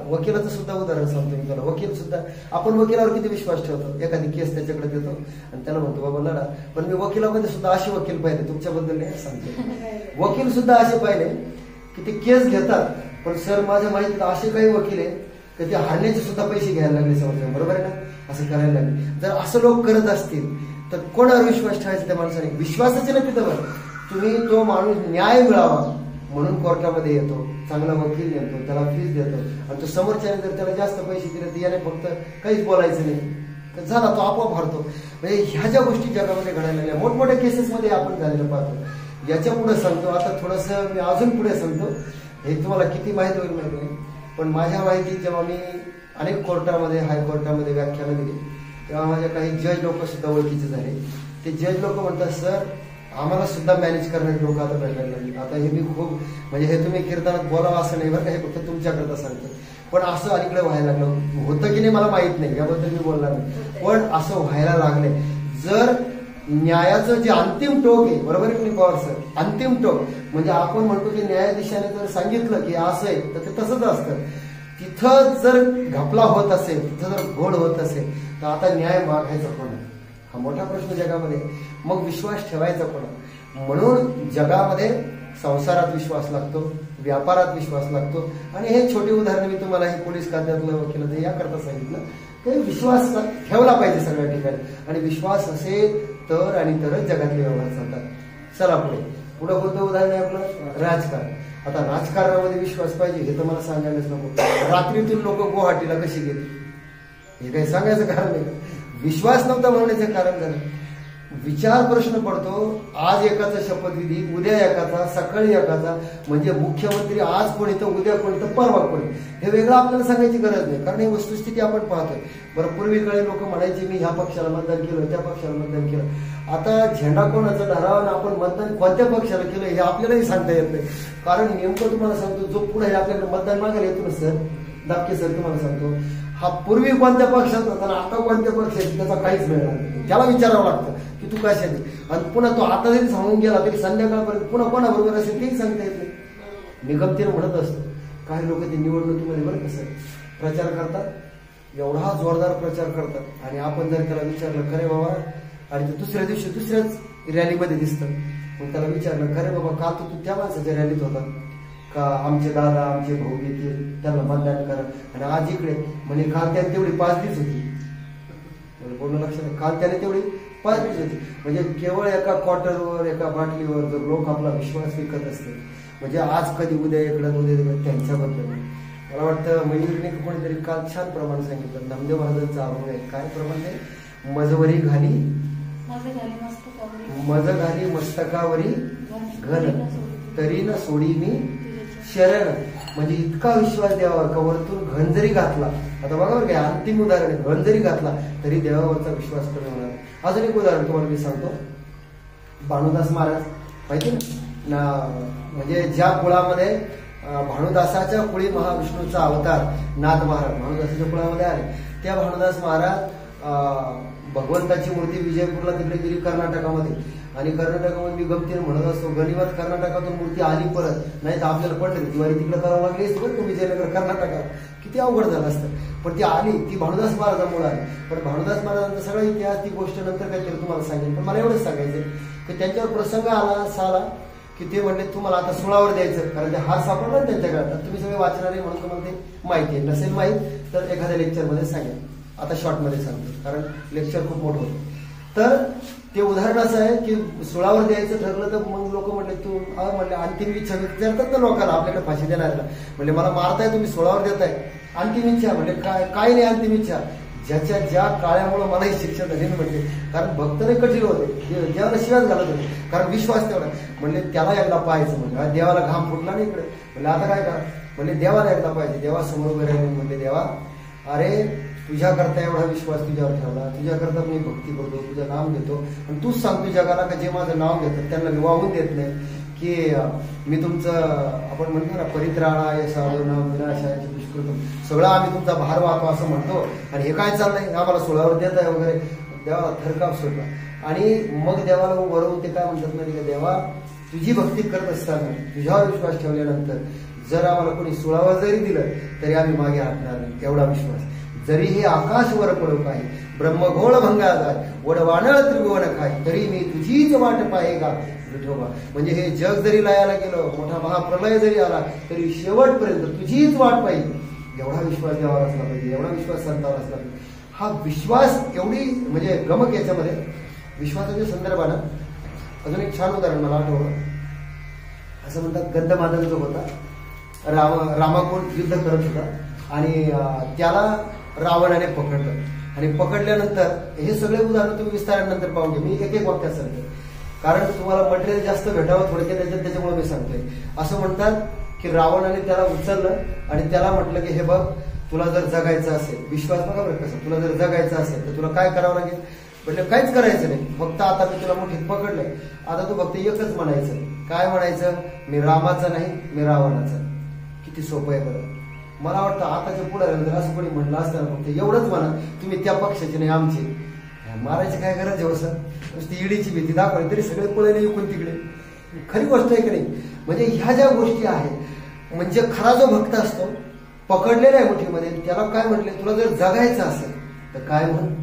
वकिलाचं सुद्धा उदाहरण सांगतो मी तुम्हाला. वकील सुद्धा, आपण वकिलावर किती विश्वास ठेवतो, एखादी केस त्याच्याकडे देतो आणि त्याला म्हणतो बाबा लढा. पण मी वकिलामध्ये सुद्धा असे वकील पाहिले, तुमच्याबद्दल नाही सांगतो, वकील सुद्धा असे पाहिले की ते केस घेतात पण सर माझ्या माहितीत असे काही वकील आहे की ते हारण्याचे सुद्धा पैसे घ्यायला लागले समोरच्या, बरोबर आहे ना? असं करायला लागले. जर असं लोक करत असतील तर कोणावर विश्वास ठेवायचा त्या माणसाने? विश्वासाचे नाही तिथं. तुम्ही तो माणूस न्याय मिळावा म्हणून कोर्टामध्ये येतो, चांगला वकील नेमतो, त्याला फीस देतो आणि तो समोरच्याने जर त्याला जास्त पैसे दिले तर याने फक्त काहीच बोलायचं नाही तर झाला तो आपोआप हारतो. म्हणजे ह्या ज्या गोष्टी जगामध्ये घडायला लागल्या मोठमोठ्या केसेसमध्ये आपण झालेलं पाहतो. याच्या पुढे सांगतो, आता थोडंसं मी अजून पुढे सांगतो, हे तुम्हाला किती माहिती होईल माहिती नाही, पण माझ्या माहितीत जेव्हा मी अनेक कोर्टामध्ये हायकोर्टामध्ये व्याख्यानं दिली तेव्हा माझ्या काही जज लोक सुद्धा ओळखीचे झाले. ते जज लोक म्हणतात सर आम्हाला सुद्धा मॅनेज करण्याचे लोक आता भेटायला लागले. आता हे मी खूप म्हणजे हे तुम्ही कीर्तनात बोलावं असं नाही बरं का, हे फक्त तुमच्याकरता सांगतो. पण असं अलीकडे व्हायला लागलं, होतं की नाही मला माहित नाही, याबद्दल मी बोलणार नाही, पण असं व्हायला लागलंय. जर न्यायाचं जे अंतिम टोक आहे, बरोबर आहे की नाही पवार सर, अंतिम टोक म्हणजे आपण म्हणतो की न्यायाधीशाने जर सांगितलं की असं आहे तर ते तसंच असतं. तिथं जर घपला होत असेल, तिथं जर घोड होत असेल तर आता न्याय मागायचा कोण? हा मोठा प्रश्न जगामध्ये. मग विश्वास ठेवायचा कोण? म्हणून जगामध्ये संसारात विश्वास लागतो, व्यापारात विश्वास लागतो. आणि हे छोटे उदाहरण मी तुम्हाला हे पोलीस खात्यातलं वकिलाचं याकरता सांगितलं की विश्वास ठेवला पाहिजे सगळ्या ठिकाणी, आणि विश्वास असेल तर आणि तरच जगातले व्यवहार चालतात. चला पुढे कोणतं उदाहरण आहे आपलं? राजकारण. आता राजकारणामध्ये विश्वास पाहिजे हे तर मला सांगायलाच नको. रात्रीतून लोक गुवाहाटीला कशी गेली हे काही सांगायचं कारण नाही. विश्वास नव्हता म्हणण्याचं कारण झालं. विचार प्रश्न पडतो, आज एकाचा शपथविधी, उद्या एकाचा, सकाळी एकाचा. म्हणजे मुख्यमंत्री आज कोणी तर उद्या कोणी तर परवा कोणी, हे वेगळं आपल्याला सांगायची गरज नाही, कारण ही वस्तुस्थिती आपण पाहतोय. बरं, पूर्वी काळी लोक म्हणायचे मी ह्या पक्षाला मतदान केलं, त्या पक्षाला मतदान केलं. आता झेंडा कोणाचा धरावा, आपण मतदान कोणत्या पक्षाला केलं हे आपल्यालाही सांगता येत नाही. कारण नेमकं तुम्हाला सांगतो, जो पुढे आपल्याकडे मतदान मागायला येतो ना सर दापके सर, तुम्हाला सांगतो हा पूर्वी कोणत्या पक्षात होता आणि आता कोणत्या पक्षात, त्याचा काहीच मिळणार नाही. त्याला विचारावं लागतं की तू कशाने, आणि पुन्हा तो आता जरी सांगून गेला तरी संध्याकाळपर्यंत पुन्हा कोणाबरोबर असेल तेही सांगता येत नाही. निगमतीनं म्हणत असतो. काही लोक ते निवडणुकीमध्ये बरं कसं प्रचार करतात, एवढा जोरदार प्रचार करतात, आणि आपण जर त्याला विचारलं खरे बाबा, आणि ते दुसऱ्या दिवशी दुसऱ्याच रॅलीमध्ये दिसतं. मग त्याला विचारलं खरे बाबा काल तू त्या माणसाच्या रॅलीत होता का? आमचे दादा आमचे भाऊ येतील त्यांना मतदान करा, आणि आज इकडे म्हणजे काल त्याने तेवढी 5 दिवस होती. बोलणं लक्षात, काल त्याने तेवढी 5 दिवस होती. म्हणजे केवळ एका क्वार्टरवर एका बाटलीवर जर लोक आपला विश्वास विकत असते, म्हणजे आज कधी उद्या इकडं उद्या त्यांच्याबद्दल. मला वाटतं मयुरीने कोणीतरी काल छान प्रमाण सांगितलं, नामदेव महाराजांचा अभंग आहे. काय प्रमाण आहे? मजवरी घाली मज घाली मस्तकावरी घन, तरी न सोडी मी शरण. म्हणजे इतका विश्वास देवावर का वरतून घन जरी घातला, आता बघा बरं काय अंतिम उदाहरण आहे, घन जरी घातला तरी देवावरचा विश्वास कमी होणार. अजून एक उदाहरण तुम्हाला मी सांगतो. भानुदास महाराज माहिती ना, म्हणजे ज्या कुळामध्ये भानुदासाच्या कुळी महाविष्णूचा अवतार नाथ महाराज भानुदासाच्या कुळामध्ये आले, त्या भानुदास महाराज भगवंताची मूर्ती विजयपूरला तिकडे गेली कर्नाटकामध्ये, आणि कर्नाटकामध्ये मी गमतीने म्हणत असतो गणिमत कर्नाटकातून मूर्ती आली परत, नाही तर आपल्याला पंढरी दिवाळी तिकडे करावं लागली असते बरं, विजयनगर कर्नाटकात किती अवघड झालं असतं. पण ती आली, ती भानुदास महाराजांमुळे आली. पण भानुदास महाराजांचा सगळा इतिहास, ती गोष्ट नंतर काहीतरी तुम्हाला सांगेल. पण मला एवढंच सांगायचं की त्यांच्यावर प्रसंग आला की ते म्हणले तुम्हाला आता सुळावर द्यायचं, कारण ते हार सापडला ना त्यांच्या गळ्यात. तुम्ही सगळे वाचणारे म्हणून तुम्हाला ते माहिती आहे, नसेल माहीत तर एखाद्या लेक्चरमध्ये सांगेल. आता शॉर्टमध्ये सांगतो कारण लेक्चर खूप मोठं होतं. तर ते उदाहरण असं आहे की सुळावर द्यायचं ठरलं तर मग लोक म्हणले तू म्हणले अंतिम इच्छा विचारतात ना लोकांना आपल्याकडे फाशी देणाऱ्याला, म्हणजे मला मारताय तुम्ही सुळावर देताय, अंतिम इच्छा म्हणजे काय नाही अंतिम इच्छा, ज्याच्या ज्या काळ्यामुळे मला ही शिक्षा झाली म्हणजे. कारण भक्त नाही कठीण होते, देवाला शिवाच घालत होते, कारण विश्वास तेवढा. म्हणले त्याला एकदा पाहायचं, म्हणजे देवाला घाम फुटला नाही इकडे, म्हणजे आता काय करा, म्हणजे देवाला एकदा पाहिजे. देवा समोर उभे राहिले, म्हणजे देवा अरे तुझ्याकरता एवढा विश्वास तुझ्यावर ठेवला, तुझ्याकरता मी भक्ती करतो, तुझं नाम घेतो, आणि तूच सांगतो जगाला का जे माझं नाव घेतात त्यांना मी वाहून देत नाही, की मी तुमचं आपण म्हणतो ना परित्राणाय साधूनां विनाशाय दुष्कृतम्, सगळं आम्ही तुमचा भार वाहतो असं म्हणतो, आणि हे काय चाललंय आम्हाला सोळावर देत आहे वगैरे. देवाला थरकाप सुटला, आणि मग देवाला वरवून ते काय म्हणतात ना की देवा तुझी भक्ती करत असताना तुझ्यावर विश्वास ठेवल्यानंतर जर आम्हाला कोणी सोळावर जरी दिलं तरी आम्ही मागे हटणार नाही, एवढा विश्वास. जरी हे आकाश वर पडो काही ब्रह्मघोळ भंगा जाय, वडवानळ त्रिभुवन खाय, तरी मी तुझीच वाट पाहेगा विठोबा. म्हणजे हे जग जरी लयाला गेलं, मोठा महाप्रलय जरी आला तरी शेवटपर्यंत तुझीच वाट पाहिजे. एवढा विश्वास देवावर असला पाहिजे, एवढा विश्वास संतावर असला पाहिजे. हा विश्वास एवढी म्हणजे गमक. याच्यामध्ये विश्वासाच्या संदर्भानं अजून एक छान उदाहरण मला आठवलं. असं म्हणतात गंधमादन जो होता, रामाकोण युद्ध करत होता, आणि त्याला रावणाने पकडलं, आणि पकडल्यानंतर हे सगळे उदाहरण तुम्ही विस्तारानंतर पाहून घ्या. मी एक वाक्यात सांगते कारण तुम्हाला मटेरियल जास्त भेटावं थोडक्यात त्याच्यामुळे मी सांगतोय. असं म्हणतात की रावणाने त्याला उचललं आणि त्याला म्हटलं की हे बघ तुला जर जगायचं असेल, विश्वास बघा बरं कसं, तुला जर जगायचं असेल तर तुला काय करावं लागेल. म्हटलं काहीच करायचं नाही, फक्त आता मी तुला मुठीत पकडलंय, आता तू फक्त एकच म्हणायचं. काय म्हणायचं? मी रामाचा नाही, मी रावणाचा. किती सोपं आहे बरं. मला वाटतं आताच्या पुढाऱ्याला जर असं कोणी म्हटलं असताना फक्त एवढंच म्हणा तुम्ही त्या पक्षाचे नाही आमचे, मारायची काय गरज आहे सर. नुसती ईडीची भीती दाखवली तरी सगळे पळले इकडून तिकडे. खरी गोष्ट आहे की नाही. म्हणजे ह्या ज्या गोष्टी आहेत, म्हणजे खरा जो भक्त असतो पकडलेला आहे मुठीमध्ये, त्याला काय म्हटले तुला जर जगायचं असेल तर काय म्हण,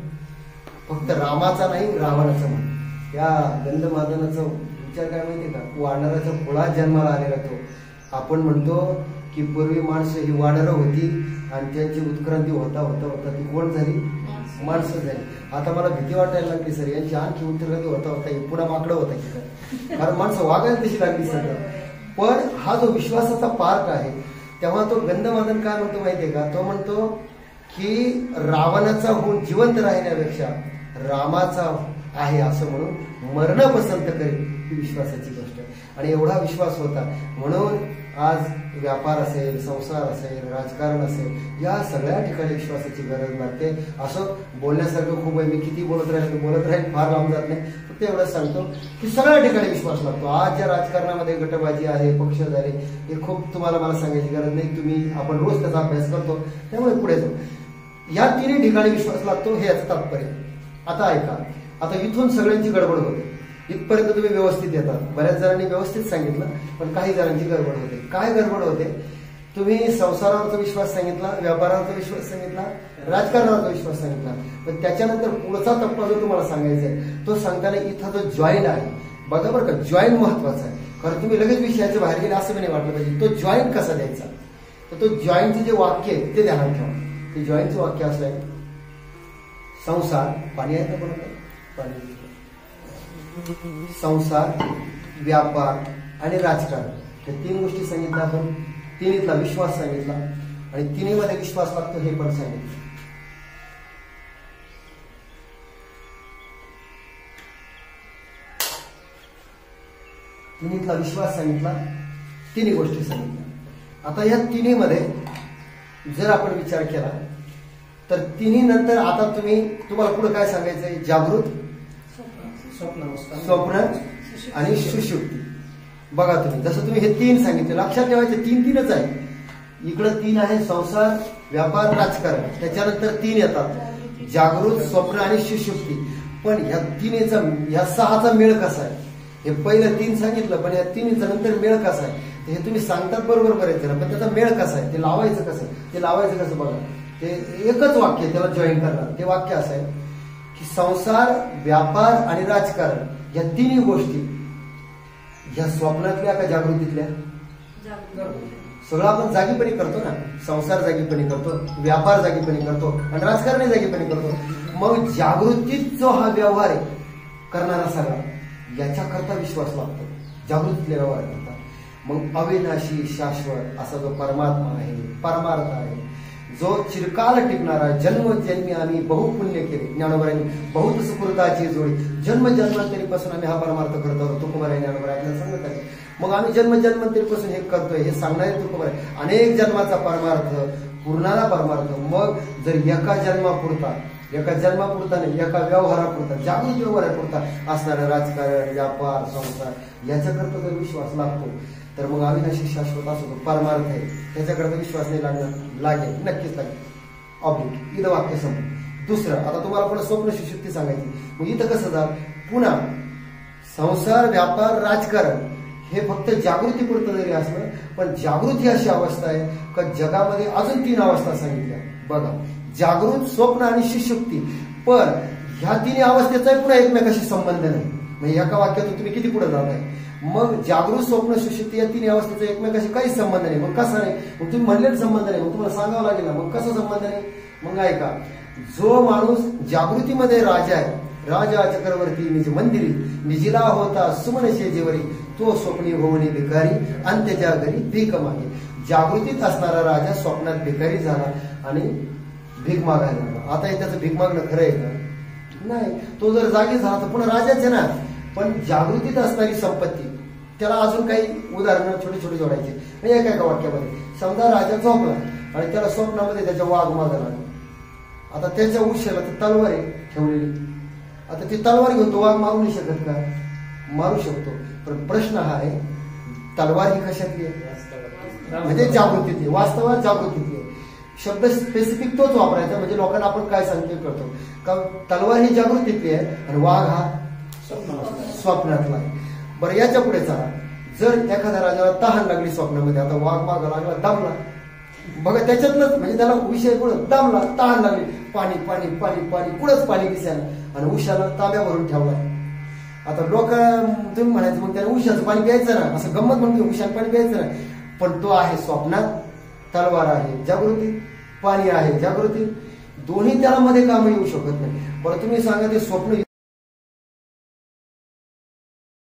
फक्त रामाचा नाही रावणाचा म्हण. त्या गंधमादनाचं विचार काय माहितीये का, वानराच्या कुळात जन्माला आलेला तो. आपण म्हणतो की पूर्वी माणसं ही वानरं होती आणि त्यांची उत्क्रांती होता होता होता ती कोण झाली, माणसं झाली. आता मला भीती वाटायला लागली सर, यांची आणखी उत्क्रांती होता होता ही पुन्हा माकडं होता की काय, कारण माणसं वागायला तशी लागली सगळं. पण हा जो विश्वासाचा पार्ट आहे, तेव्हा तो गंधमादन काय म्हणतो माहितीये का, तो म्हणतो की रावणाचा होऊन जिवंत राहण्यापेक्षा रामाचा आहे असं म्हणून मरण पसंत करेल, ही विश्वासाची गोष्ट आहे. आणि एवढा विश्वास होता म्हणून आज व्यापार असेल, संसार असेल, राजकारण असेल, या सगळ्या ठिकाणी विश्वासाची गरज लागते. असं बोलण्यासारखं खूप आहे, मी किती बोलत राहील फार लांब जात नाही. फक्त एवढंच सांगतो की सगळ्या ठिकाणी विश्वास लागतो. आज ज्या राजकारणामध्ये गटबाजी आहे, पक्ष झाले, हे खूप तुम्हाला मला सांगायची गरज नाही, तुम्ही आपण रोज त्याचा अभ्यास करतो, त्यामुळे पुढे जाऊ. या तिन्ही ठिकाणी विश्वास लागतो, हे याचं तात्पर्य. आता ऐका, आता इथून सगळ्यांची गडबड होते, इथपर्यंत तुम्ही व्यवस्थित येतात. बऱ्याच जणांनी व्यवस्थित सांगितलं, पण काही जणांची गडबड होते. काय गडबड होते, तुम्ही संसारावरचा विश्वास सांगितला, व्यापारावरचा विश्वास सांगितला, राजकारणावरचा विश्वास सांगितला, पण त्याच्यानंतर पुढचा टप्पा जो तुम्हाला सांगायचा आहे तो सांगताना इथं जो जॉईन आहे बघा बरं का, जॉईन महत्वाचा आहे. कारण तुम्ही लगेच विषयाच्या बाहेर गेले असं नाही वाटलं पाहिजे. तो जॉईन कसा द्यायचा, तर तो जॉईनचे जे वाक्य आहे ते ध्यानात ठेवा. ते जॉईनचं वाक्य असं आहे, संसार, पाणी आहे का बरोबर, पाणी, संसार, व्यापार आणि राजकारण, हे तीन गोष्टी सांगितल्या आपण. तिन्हीतला विश्वास सांगितला आणि तिन्हीमध्ये विश्वास लागतो हे पण सांगितलं. तिन्हीतला विश्वास सांगितला, तिन्ही गोष्टी सांगितल्या. आता या तिन्हीमध्ये जर आपण विचार केला तर तिन्ही नंतर आता तुम्हाला पुढे काय सांगायचंय, जागृत, स्वप्न आणि सुषुप्ती. बघा तुम्ही जसं तुम्ही हे तीन सांगितले, लक्षात ठेवायचे तीनच आहे. इकडं तीन आहे, संसार, व्यापार, राजकारण, त्याच्यानंतर तीन येतात, जागृत, स्वप्न आणि सुषुप्ती. पण ह्या तिन्हीचा, ह्या सहाचा मेळ कसा आहे, हे पहिलं तीन सांगितलं, पण या तिन्हीचा नंतर मेळ कसा आहे हे तुम्ही सांगतात बरोबर बरेच जण, पण त्याचा मेळ कसा आहे, ते लावायचं कसं, ते लावायचं कसं बघा. ते एकच वाक्य त्याला जॉईन करणार. ते वाक्य असं आहे की संसार, व्यापार आणि राजकारण या तिन्ही गोष्टी या स्वप्नातल्या का जागृतीतल्या, सगळं आपण जागीपणी करतो ना. संसार जागीपणी करतो, व्यापार जागीपणी करतो आणि राजकारण जागीपणी करतो. मग जागृतीत जो हा व्यवहार आहे करणारा सगळा, याच्याकरता विश्वास लागतो, जागृतीतल्या व्यवहार करता. मग अविनाशी, शाश्वत असा जो परमात्मा आहे, परमार्थ आहे, जो चिरकाल टिकणारा, जन्मजन्मी आम्ही बहुपुण्य केले, ज्ञानोबरांनी बहुत सुकृताची जोडी, जन्मजन्मांतरीपासून आम्ही हा परमार्थ करत आहोत. तुकोबाराय ज्ञानोबराय आपल्याला सांगत आहे. मग आम्ही जन्मजन्मांतरीपासून हे करतोय हे सांगणारे तुकोबाराय. अनेक जन्माचा परमार्थ, पूर्णाला परमार्थ. मग जर एका जन्मापुरता नाही, एका व्यवहारापुरता, जागृत व्यवहारापुरता असणारा राजकारण, व्यापार, संसार याच्याकरता जर विश्वास लागतो, तर मग अविनाशी, शाश्वत असो परमार्थ आहे त्याच्याकरता विश्वास नाही लागेल, नक्कीच लागेल. ऑब्लिक इथं वाक्य समोर. दुसरं, आता तुम्हाला पुन्हा स्वप्न सुषुप्ती सांगायची. मग इथं कसं जाल, पुन्हा संसार, व्यापार, राजकारण हे फक्त जागृतीपुरतं जरी असलं, पण जागृती अशी अवस्था आहे का जगामध्ये अजून तीन अवस्था सांगितल्या बघा, जागृत, स्वप्न आणि सुषुप्ती. पण ह्या तिन्ही अवस्थेचा पुन्हा एकमेकाशी संबंध नाही. म्हणजे एका वाक्यातून तुम्ही किती पुढे जात आहे. मग जागृत, स्वप्न, सुषुप्ती या तिन्ही अवस्थेचा एकमेकाशी काहीच संबंध नाही. मग कसा नाही, मग तुम्ही म्हणलेच संबंध नाही, मग तुम्हाला सांगावं लागेल ना, मग कसा संबंध नाही. मग ऐका, जो माणूस जागृतीमध्ये राजा आहे, राजा चक्रवर्ती निज मंदिरी, निजिला होता सुमन शेजेवरी, तो स्वप्नी भुवनी भिकारी, अंत्यच्या घरी भीक मागे. जागृतीत असणारा राजा स्वप्नात भिकारी झाला आणि भीक मागायला लागला. आता त्याचं भीक मागणं खरं आहे का, नाही. तो जर जागी झाला तर पुन्हा राजाच आहे ना. पण जागृतीत असणारी संपत्ती, त्याला अजून काही उदाहरणं छोटे छोटे जोडायचे. एका वाक्यामध्ये समजा राजा झोपला आणि त्याला स्वप्नामध्ये त्याच्या वाघ मागायला लागला. आता त्याच्या उशाला तर तलवार आहे ठेवलेली. आता ती तलवार घेऊन तो वाघ मारू नाही शकत का, मारू शकतो. पण प्रश्न हा आहे, तलवार ही कशातली आहे, म्हणजे जागृतीतली, वास्तवात जागृतीतली आहे. शब्द स्पेसिफिक तोच वापरायचा, म्हणजे लोकांना आपण काय सांगतो करतो का, तलवार ही जागृतीतली आहे आणि वाघ हा स्वप्नातला आहे. बरं, याच्या पुढे चला, जर एखाद्या राजाला तहान लागली स्वप्नामध्ये, आता वाघ मागा लागला, दामला, बघा त्याच्यातलंच, म्हणजे त्याला विषय कुठं दामला, तहान लागली, पाणी पाणी पाणी पाणी, कुठंच पाणी दिसायला, आणि उशाला तांब्या भरून ठेवला. आता लोक तुम्ही म्हणायचं मग त्याला उशाचं पाणी प्यायचं ना, असं गंमत म्हणतो उशाचं पाणी प्यायचं ना, पण तो आहे स्वप्नात तलवार आहे जागृती, पाणी आहे जागृती, दोन्ही त्याला मध्ये काम येऊ शकत नाही. बरं तुम्ही सांगा ते स्वप्न